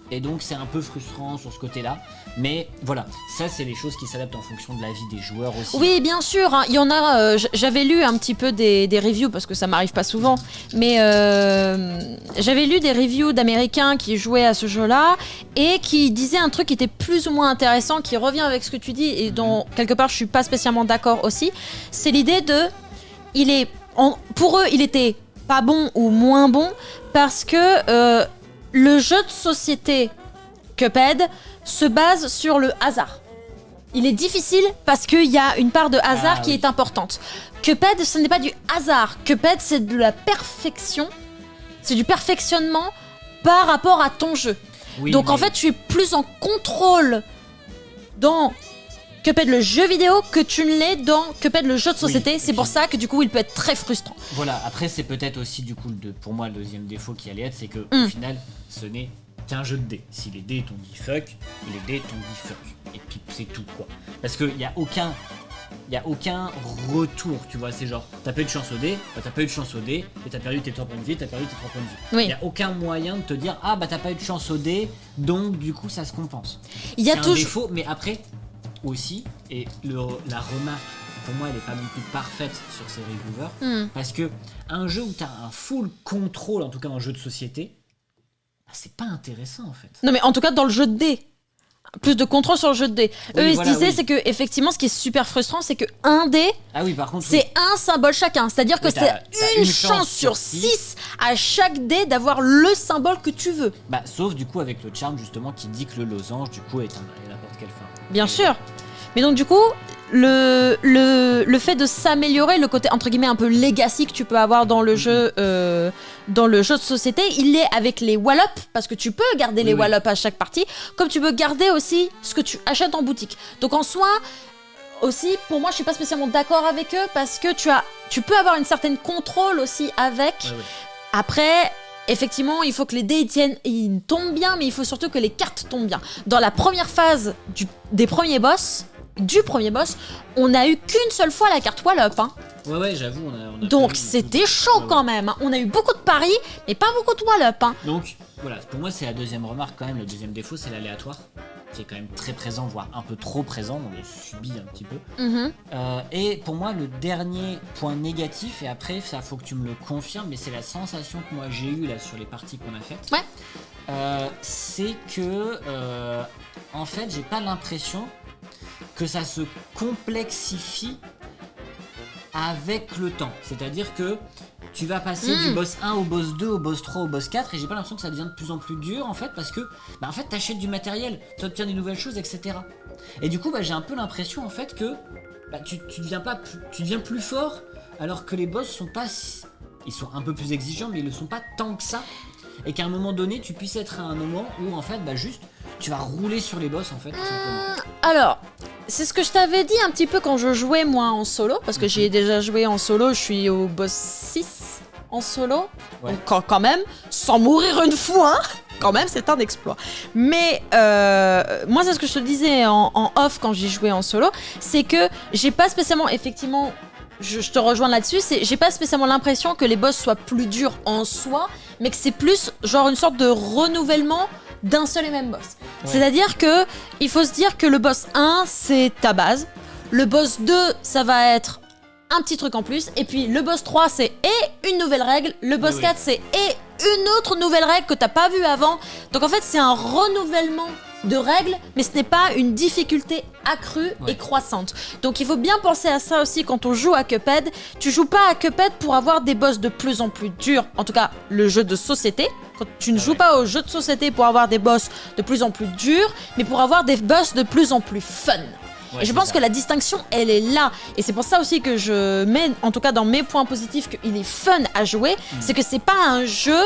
Speaker 2: Et donc, c'est un peu frustrant sur ce côté-là. Mais voilà, ça, c'est les choses qui s'adaptent en fonction de la vie des joueurs aussi.
Speaker 1: Oui, bien sûr. Hein. Il y en a. J'avais lu un petit peu des reviews parce que ça m'arrive pas souvent. Mais j'avais lu des reviews d'Américains qui jouaient à ce jeu-là et qui disaient un truc qui était plus ou moins intéressant, qui revient avec ce que tu dis et dont quelque part je suis pas spécialement d'accord aussi. C'est l'idée de, pour eux, il était pas bon ou moins bon parce que le jeu de société Cuphead se base sur le hasard. Il est difficile parce qu'il y a une part de hasard qui
Speaker 2: oui.
Speaker 1: est importante. Cuphead, ce n'est pas du hasard. Cuphead, c'est de la perfection. C'est du perfectionnement par rapport à ton jeu.
Speaker 2: Oui,
Speaker 1: Donc en
Speaker 2: mais-
Speaker 1: fait, tu es plus en contrôle dans Cuphead le jeu vidéo que tu ne l'es dans Cuphead le jeu de société.
Speaker 2: et
Speaker 1: C'est pour
Speaker 2: puis-
Speaker 1: ça que du coup, il peut être très frustrant.
Speaker 2: Voilà, après, c'est peut-être aussi, du coup, pour moi, le deuxième défaut qui allait être, c'est que au final, ce n'est qu'un jeu de dés. Si les dés t'ont dit fuck, les dés t'ont dit fuck. Et puis, c'est tout, quoi. Parce qu'il n'y a aucun. Il y a aucun retour, tu vois, c'est genre, t'as pas eu de chance au dé, bah t'as pas eu de chance au dé, et t'as perdu tes 3 points de vie, t'as perdu tes 3 points de vie.
Speaker 1: Oui.
Speaker 2: Il y a aucun moyen de te dire, ah bah t'as pas eu de chance au dé, donc du coup ça se compense.
Speaker 1: Il y a
Speaker 2: C'est un
Speaker 1: toujours.
Speaker 2: défaut, mais après, aussi, et la remarque, pour moi, elle est pas non plus parfaite sur ces reviewers, parce que un jeu où t'as un full contrôle, en tout cas en jeu de société, bah, c'est pas intéressant en fait.
Speaker 1: Non mais en tout cas dans le jeu de dés. Plus de contrôle sur le jeu de dés.
Speaker 2: Oui,
Speaker 1: Eux, ils
Speaker 2: voilà,
Speaker 1: se disaient,
Speaker 2: oui.
Speaker 1: c'est que effectivement, ce qui est super frustrant, c'est que un dé,
Speaker 2: Ah oui, par contre,
Speaker 1: c'est un symbole chacun. C'est-à-dire que
Speaker 2: Oui, t'as
Speaker 1: c'est une chance sur 6 à chaque dé d'avoir le symbole que tu veux.
Speaker 2: bah, sauf du coup avec le charme justement qui dit que le losange du coup est n'importe quelle fin.
Speaker 1: Bien
Speaker 2: Et-
Speaker 1: sûr. Mais donc du coup, le fait de s'améliorer, le côté entre guillemets un peu legacy que tu peux avoir dans le jeu de société, il est avec les wall-up, parce que tu peux garder les
Speaker 2: oui.
Speaker 1: wall-up à chaque partie, comme tu peux garder aussi ce que tu achètes en boutique. Donc en soi, aussi, pour moi, je suis pas spécialement d'accord avec eux, parce que tu peux avoir une certaine contrôle aussi avec.
Speaker 2: Ouais, ouais.
Speaker 1: Après, effectivement, il faut que les dés ils tombent bien, mais il faut surtout que les cartes tombent bien. Dans la première phase du premier boss, on a eu qu'une seule fois la carte wall-up. Hein.
Speaker 2: Ouais, j'avoue, on a
Speaker 1: Donc
Speaker 2: pas eu
Speaker 1: c'était
Speaker 2: beaucoup.
Speaker 1: chaud
Speaker 2: Ouais,
Speaker 1: quand même. Hein. On a eu beaucoup de paris, mais pas beaucoup de wall-up. Hein.
Speaker 2: Donc voilà, pour moi c'est la deuxième remarque quand même, le deuxième défaut c'est l'aléatoire, qui est quand même très présent, voire un peu trop présent, on le subit un petit peu.
Speaker 1: Mhm.
Speaker 2: Et pour moi le dernier point négatif, et après ça faut que tu me le confirmes, mais c'est la sensation que moi j'ai eue là sur les parties qu'on a faites.
Speaker 1: Ouais.
Speaker 2: C'est que en fait j'ai pas l'impression que ça se complexifie avec le temps. C'est-à-dire que tu vas passer du boss 1 au boss 2, au boss 3, au boss 4, et j'ai pas l'impression que ça devient de plus en plus dur en fait, parce que bah, en fait t'achètes du matériel, t'obtiens des nouvelles choses, etc. Et du coup bah, j'ai un peu l'impression en fait que bah, tu deviens plus fort, alors que les boss sont pas ils sont un peu plus exigeants, mais ils le sont pas tant que ça, et qu'à un moment donné tu puisses être à un moment où en fait bah juste tu vas rouler sur les boss en fait tout simplement.
Speaker 1: Alors, c'est ce que je t'avais dit un petit peu quand je jouais moi en solo, parce que j'y ai déjà joué en solo, je suis au boss 6 en solo,
Speaker 2: Ouais.
Speaker 1: donc quand même, sans mourir une fois, hein, quand même c'est un exploit. Mais moi c'est ce que je te disais en off quand j'y jouais en solo, c'est que j'ai pas spécialement, effectivement, je te rejoins là-dessus, j'ai pas spécialement l'impression que les boss soient plus durs en soi, mais que c'est plus genre une sorte de renouvellement d'un seul et même boss.
Speaker 2: Ouais.
Speaker 1: C'est-à-dire que il faut se dire que le boss 1 c'est ta base, le boss 2 ça va être un petit truc en plus, et puis le boss 3 c'est et une nouvelle règle, le boss
Speaker 2: Oui,
Speaker 1: 4 c'est et une autre nouvelle règle que t'as pas vue avant. Donc en fait c'est un renouvellement de règles, mais ce n'est pas une difficulté accrue
Speaker 2: Ouais.
Speaker 1: et croissante. Donc il faut bien penser à ça aussi quand on joue à Cuphead. Tu joues pas à Cuphead pour avoir des boss de plus en plus durs, en tout cas le jeu de société. Quand tu ne
Speaker 2: Ah
Speaker 1: joues
Speaker 2: ouais.
Speaker 1: pas au jeu de société pour avoir des boss de plus en plus durs, mais pour avoir des boss de plus en plus fun.
Speaker 2: Ouais,
Speaker 1: Et je
Speaker 2: c'est
Speaker 1: pense
Speaker 2: ça.
Speaker 1: que la distinction, elle est là. Et c'est pour ça aussi que je mets, en tout cas dans mes points positifs, qu'il est fun à jouer. C'est que c'est pas un jeu,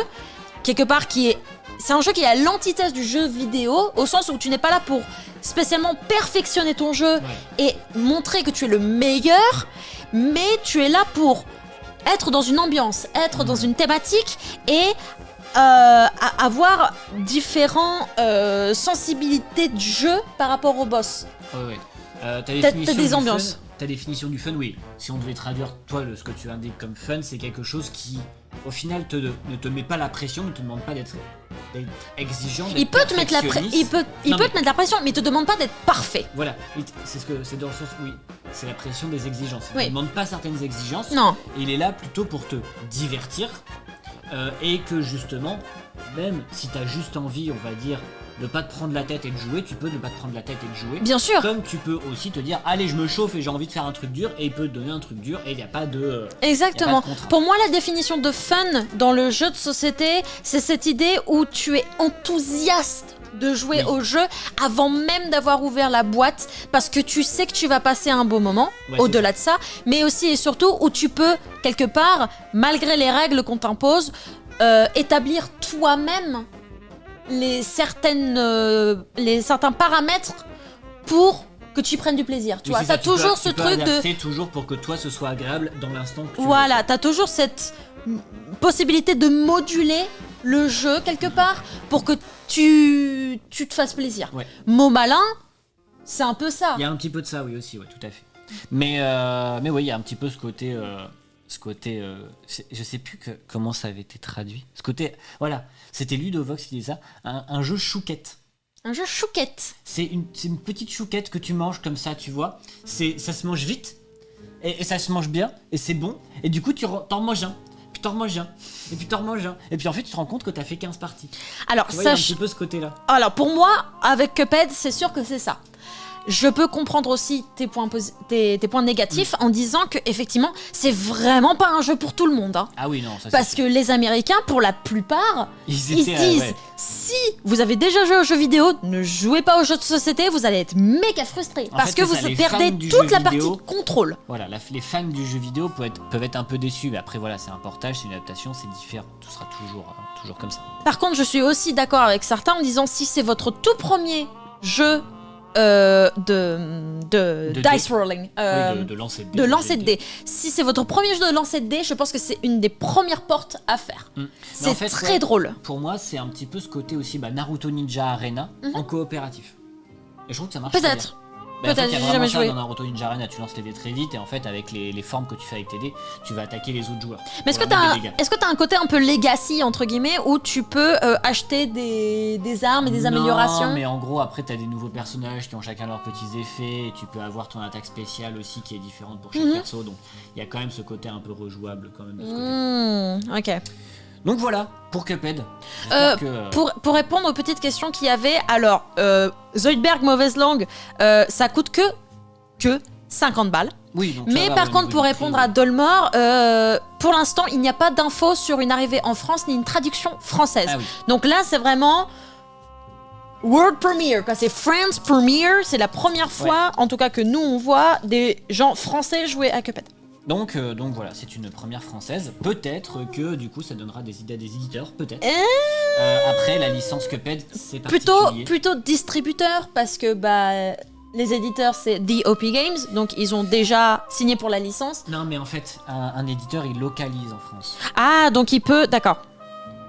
Speaker 1: quelque part, qui est... C'est un jeu qui est à l'antithèse du jeu vidéo, au sens où tu n'es pas là pour spécialement perfectionner ton jeu
Speaker 2: Ouais.
Speaker 1: et montrer que tu es le meilleur, mais tu es là pour être dans une ambiance, être dans une thématique et avoir différentes sensibilités de jeu par rapport au boss.
Speaker 2: Ouais, ouais. Ta
Speaker 1: T'as
Speaker 2: définition
Speaker 1: des
Speaker 2: du
Speaker 1: ambiances.
Speaker 2: fun- ta définition du fun, oui. Si on devait traduire, toi, ce que tu indiques comme fun, c'est quelque chose qui, au final, ne te met pas la pression, ne te demande pas d'être exigeant, d'être
Speaker 1: Il peut te mettre la
Speaker 2: perfectionniste.
Speaker 1: il peut
Speaker 2: Non, mais-
Speaker 1: te mettre la pression, mais il te demande pas d'être parfait.
Speaker 2: Voilà, c'est dans le sens, oui, c'est la pression des exigences. Il
Speaker 1: Oui.
Speaker 2: ne demande pas certaines exigences.
Speaker 1: Non.
Speaker 2: Il est là plutôt pour te divertir et que justement, même si tu as juste envie, on va dire, de pas te prendre la tête et de jouer, tu peux ne pas te prendre la tête et de jouer.
Speaker 1: Bien sûr.
Speaker 2: Comme tu peux aussi te dire, allez, je me chauffe et j'ai envie de faire un truc dur, et il peut te donner un truc dur et il n'y a pas de.
Speaker 1: Exactement.
Speaker 2: Y a pas de contrainte.
Speaker 1: Pour moi, la définition de fun dans le jeu de société, c'est cette idée où tu es enthousiaste de jouer
Speaker 2: Oui.
Speaker 1: au jeu avant même d'avoir ouvert la boîte parce que tu sais que tu vas passer un beau moment
Speaker 2: Ouais,
Speaker 1: au-delà de ça, mais aussi et surtout où tu peux quelque part, malgré les règles qu'on t'impose, établir toi-même certains paramètres pour que tu prennes du plaisir. Tu
Speaker 2: Oui,
Speaker 1: vois,
Speaker 2: c'est ça,
Speaker 1: t'as
Speaker 2: tu peux-
Speaker 1: toujours
Speaker 2: tu
Speaker 1: ce
Speaker 2: peux
Speaker 1: truc de
Speaker 2: adapter toujours pour que toi ce soit agréable dans l'instant que tu
Speaker 1: voilà, t'as toujours cette possibilité de moduler le jeu quelque part pour que tu te fasses plaisir.
Speaker 2: Ouais.
Speaker 1: Mot malin, c'est un peu ça.
Speaker 2: Il y a un petit peu de ça, oui, aussi, ouais, tout à fait. Mais oui, il y a un petit peu ce côté. Je sais plus comment ça avait été traduit. Ce côté. Voilà, c'était Ludovox qui disait ça. Un jeu chouquette.
Speaker 1: Un jeu chouquette.
Speaker 2: C'est une petite chouquette que tu manges comme ça, tu vois. Ça se mange vite. Et ça se mange bien. Et c'est bon. Et du coup, t'en manges un. Puis t'en manges un. Et puis t'en remanges un. Et puis en fait, tu te rends compte que t'as fait 15 parties.
Speaker 1: Alors,
Speaker 2: Tu vois, il y a un petit peu ce côté-là.
Speaker 1: Alors, pour moi, avec Cuphead, c'est sûr que c'est ça. Je peux comprendre aussi tes points négatifs en disant que effectivement, c'est vraiment pas un jeu pour tout le monde. Hein.
Speaker 2: Ah oui, non, ça
Speaker 1: Parce
Speaker 2: c'est
Speaker 1: que les Américains, pour la plupart,
Speaker 2: Ils
Speaker 1: ils se
Speaker 2: étaient,
Speaker 1: disent
Speaker 2: ouais.
Speaker 1: si vous avez déjà joué aux jeux vidéo, ne jouez pas aux jeux de société, vous allez être méga frustré.
Speaker 2: En
Speaker 1: Parce
Speaker 2: fait,
Speaker 1: que
Speaker 2: c'est
Speaker 1: vous
Speaker 2: ça, les
Speaker 1: perdez
Speaker 2: fans du
Speaker 1: toute
Speaker 2: jeu
Speaker 1: la partie
Speaker 2: vidéo-
Speaker 1: de contrôle.
Speaker 2: Voilà, les fans du jeu vidéo peuvent être un peu déçus, mais après voilà, c'est un portage, c'est une adaptation, c'est différent, tout sera toujours comme ça.
Speaker 1: Par contre, je suis aussi d'accord avec certains en disant si c'est votre tout premier jeu de dice
Speaker 2: dés.
Speaker 1: rolling,
Speaker 2: Oui, de lancer de dés.
Speaker 1: de lancer de dés. Si c'est votre premier jeu de lancer de dés, je pense que c'est une des premières portes à faire.
Speaker 2: Mm. Mais
Speaker 1: C'est
Speaker 2: en fait,
Speaker 1: très
Speaker 2: ouais,
Speaker 1: drôle.
Speaker 2: Pour moi, c'est un petit peu ce côté aussi Naruto Ninja Arena en coopératif. Et je trouve que ça marche très
Speaker 1: Peut-être.
Speaker 2: bien. En fait,
Speaker 1: Peut-être,
Speaker 2: il y a
Speaker 1: j'ai
Speaker 2: vraiment
Speaker 1: jamais
Speaker 2: ça
Speaker 1: joué.
Speaker 2: dans Naruto Ninja Arena, tu lances tes dés très vite et en fait avec les formes que tu fais avec tes dés, tu vas attaquer les autres joueurs.
Speaker 1: Mais est-ce que
Speaker 2: pour leur
Speaker 1: t'as
Speaker 2: mettre des dégâts.
Speaker 1: est-ce que t'as un côté un peu legacy entre guillemets où tu peux acheter des armes et des améliorations?
Speaker 2: Non, mais en gros, après, t'as des nouveaux personnages qui ont chacun leurs petits effets, et tu peux avoir ton attaque spéciale aussi qui est différente pour chaque
Speaker 1: Mhm.
Speaker 2: perso, donc il y a quand même ce côté un peu rejouable quand même de ce côté.
Speaker 1: Ok.
Speaker 2: Donc voilà, pour Cuphead.
Speaker 1: Euh,
Speaker 2: J'espère que...
Speaker 1: Pour répondre aux petites questions qu'il y avait, alors Zoidberg mauvaise langue, ça coûte que 50 balles.
Speaker 2: Oui, donc ça
Speaker 1: Mais
Speaker 2: va,
Speaker 1: par
Speaker 2: au
Speaker 1: contre,
Speaker 2: niveau
Speaker 1: pour
Speaker 2: du
Speaker 1: répondre
Speaker 2: prix,
Speaker 1: à Dolmore, pour l'instant, il n'y a pas d'infos sur une arrivée en France ni une traduction française.
Speaker 2: Ah oui.
Speaker 1: Donc là, c'est vraiment World Premiere, quoi. C'est France Premiere. C'est la première fois, en tout cas, que nous on voit des gens français jouer à Cuphead.
Speaker 2: Donc voilà, c'est une première française. Peut-être que du coup ça donnera des idées à des éditeurs, peut-être. Après la licence Cuphead, c'est particulier.
Speaker 1: Plutôt distributeur parce que les éditeurs c'est DOP Games, donc ils ont déjà signé pour la licence.
Speaker 2: Non mais en fait, un éditeur il localise en France.
Speaker 1: Ah, donc il peut, d'accord.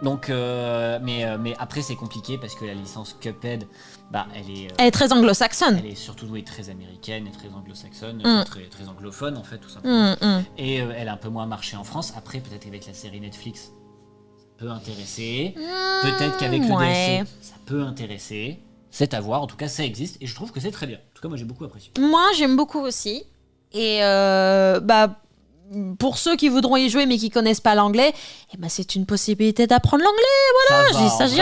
Speaker 2: Donc, mais après c'est compliqué parce que la licence Cuphead,
Speaker 1: Elle est très anglo-saxonne.
Speaker 2: elle est surtout très américaine et très anglo-saxonne,
Speaker 1: Mm.
Speaker 2: très anglophone en fait tout simplement.
Speaker 1: Mm.
Speaker 2: Et elle a un peu moins marché en France. Après peut-être qu'avec la série Netflix, ça peut intéresser. Peut-être qu'avec le
Speaker 1: ouais.
Speaker 2: DLC, ça peut intéresser. C'est à voir. En tout cas, ça existe et je trouve que c'est très bien. En tout cas, moi j'ai beaucoup apprécié.
Speaker 1: Moi, j'aime beaucoup aussi. Et pour ceux qui voudront y jouer mais qui connaissent pas l'anglais, c'est une possibilité d'apprendre l'anglais.
Speaker 2: Ça va,
Speaker 1: Il
Speaker 2: en
Speaker 1: s'agit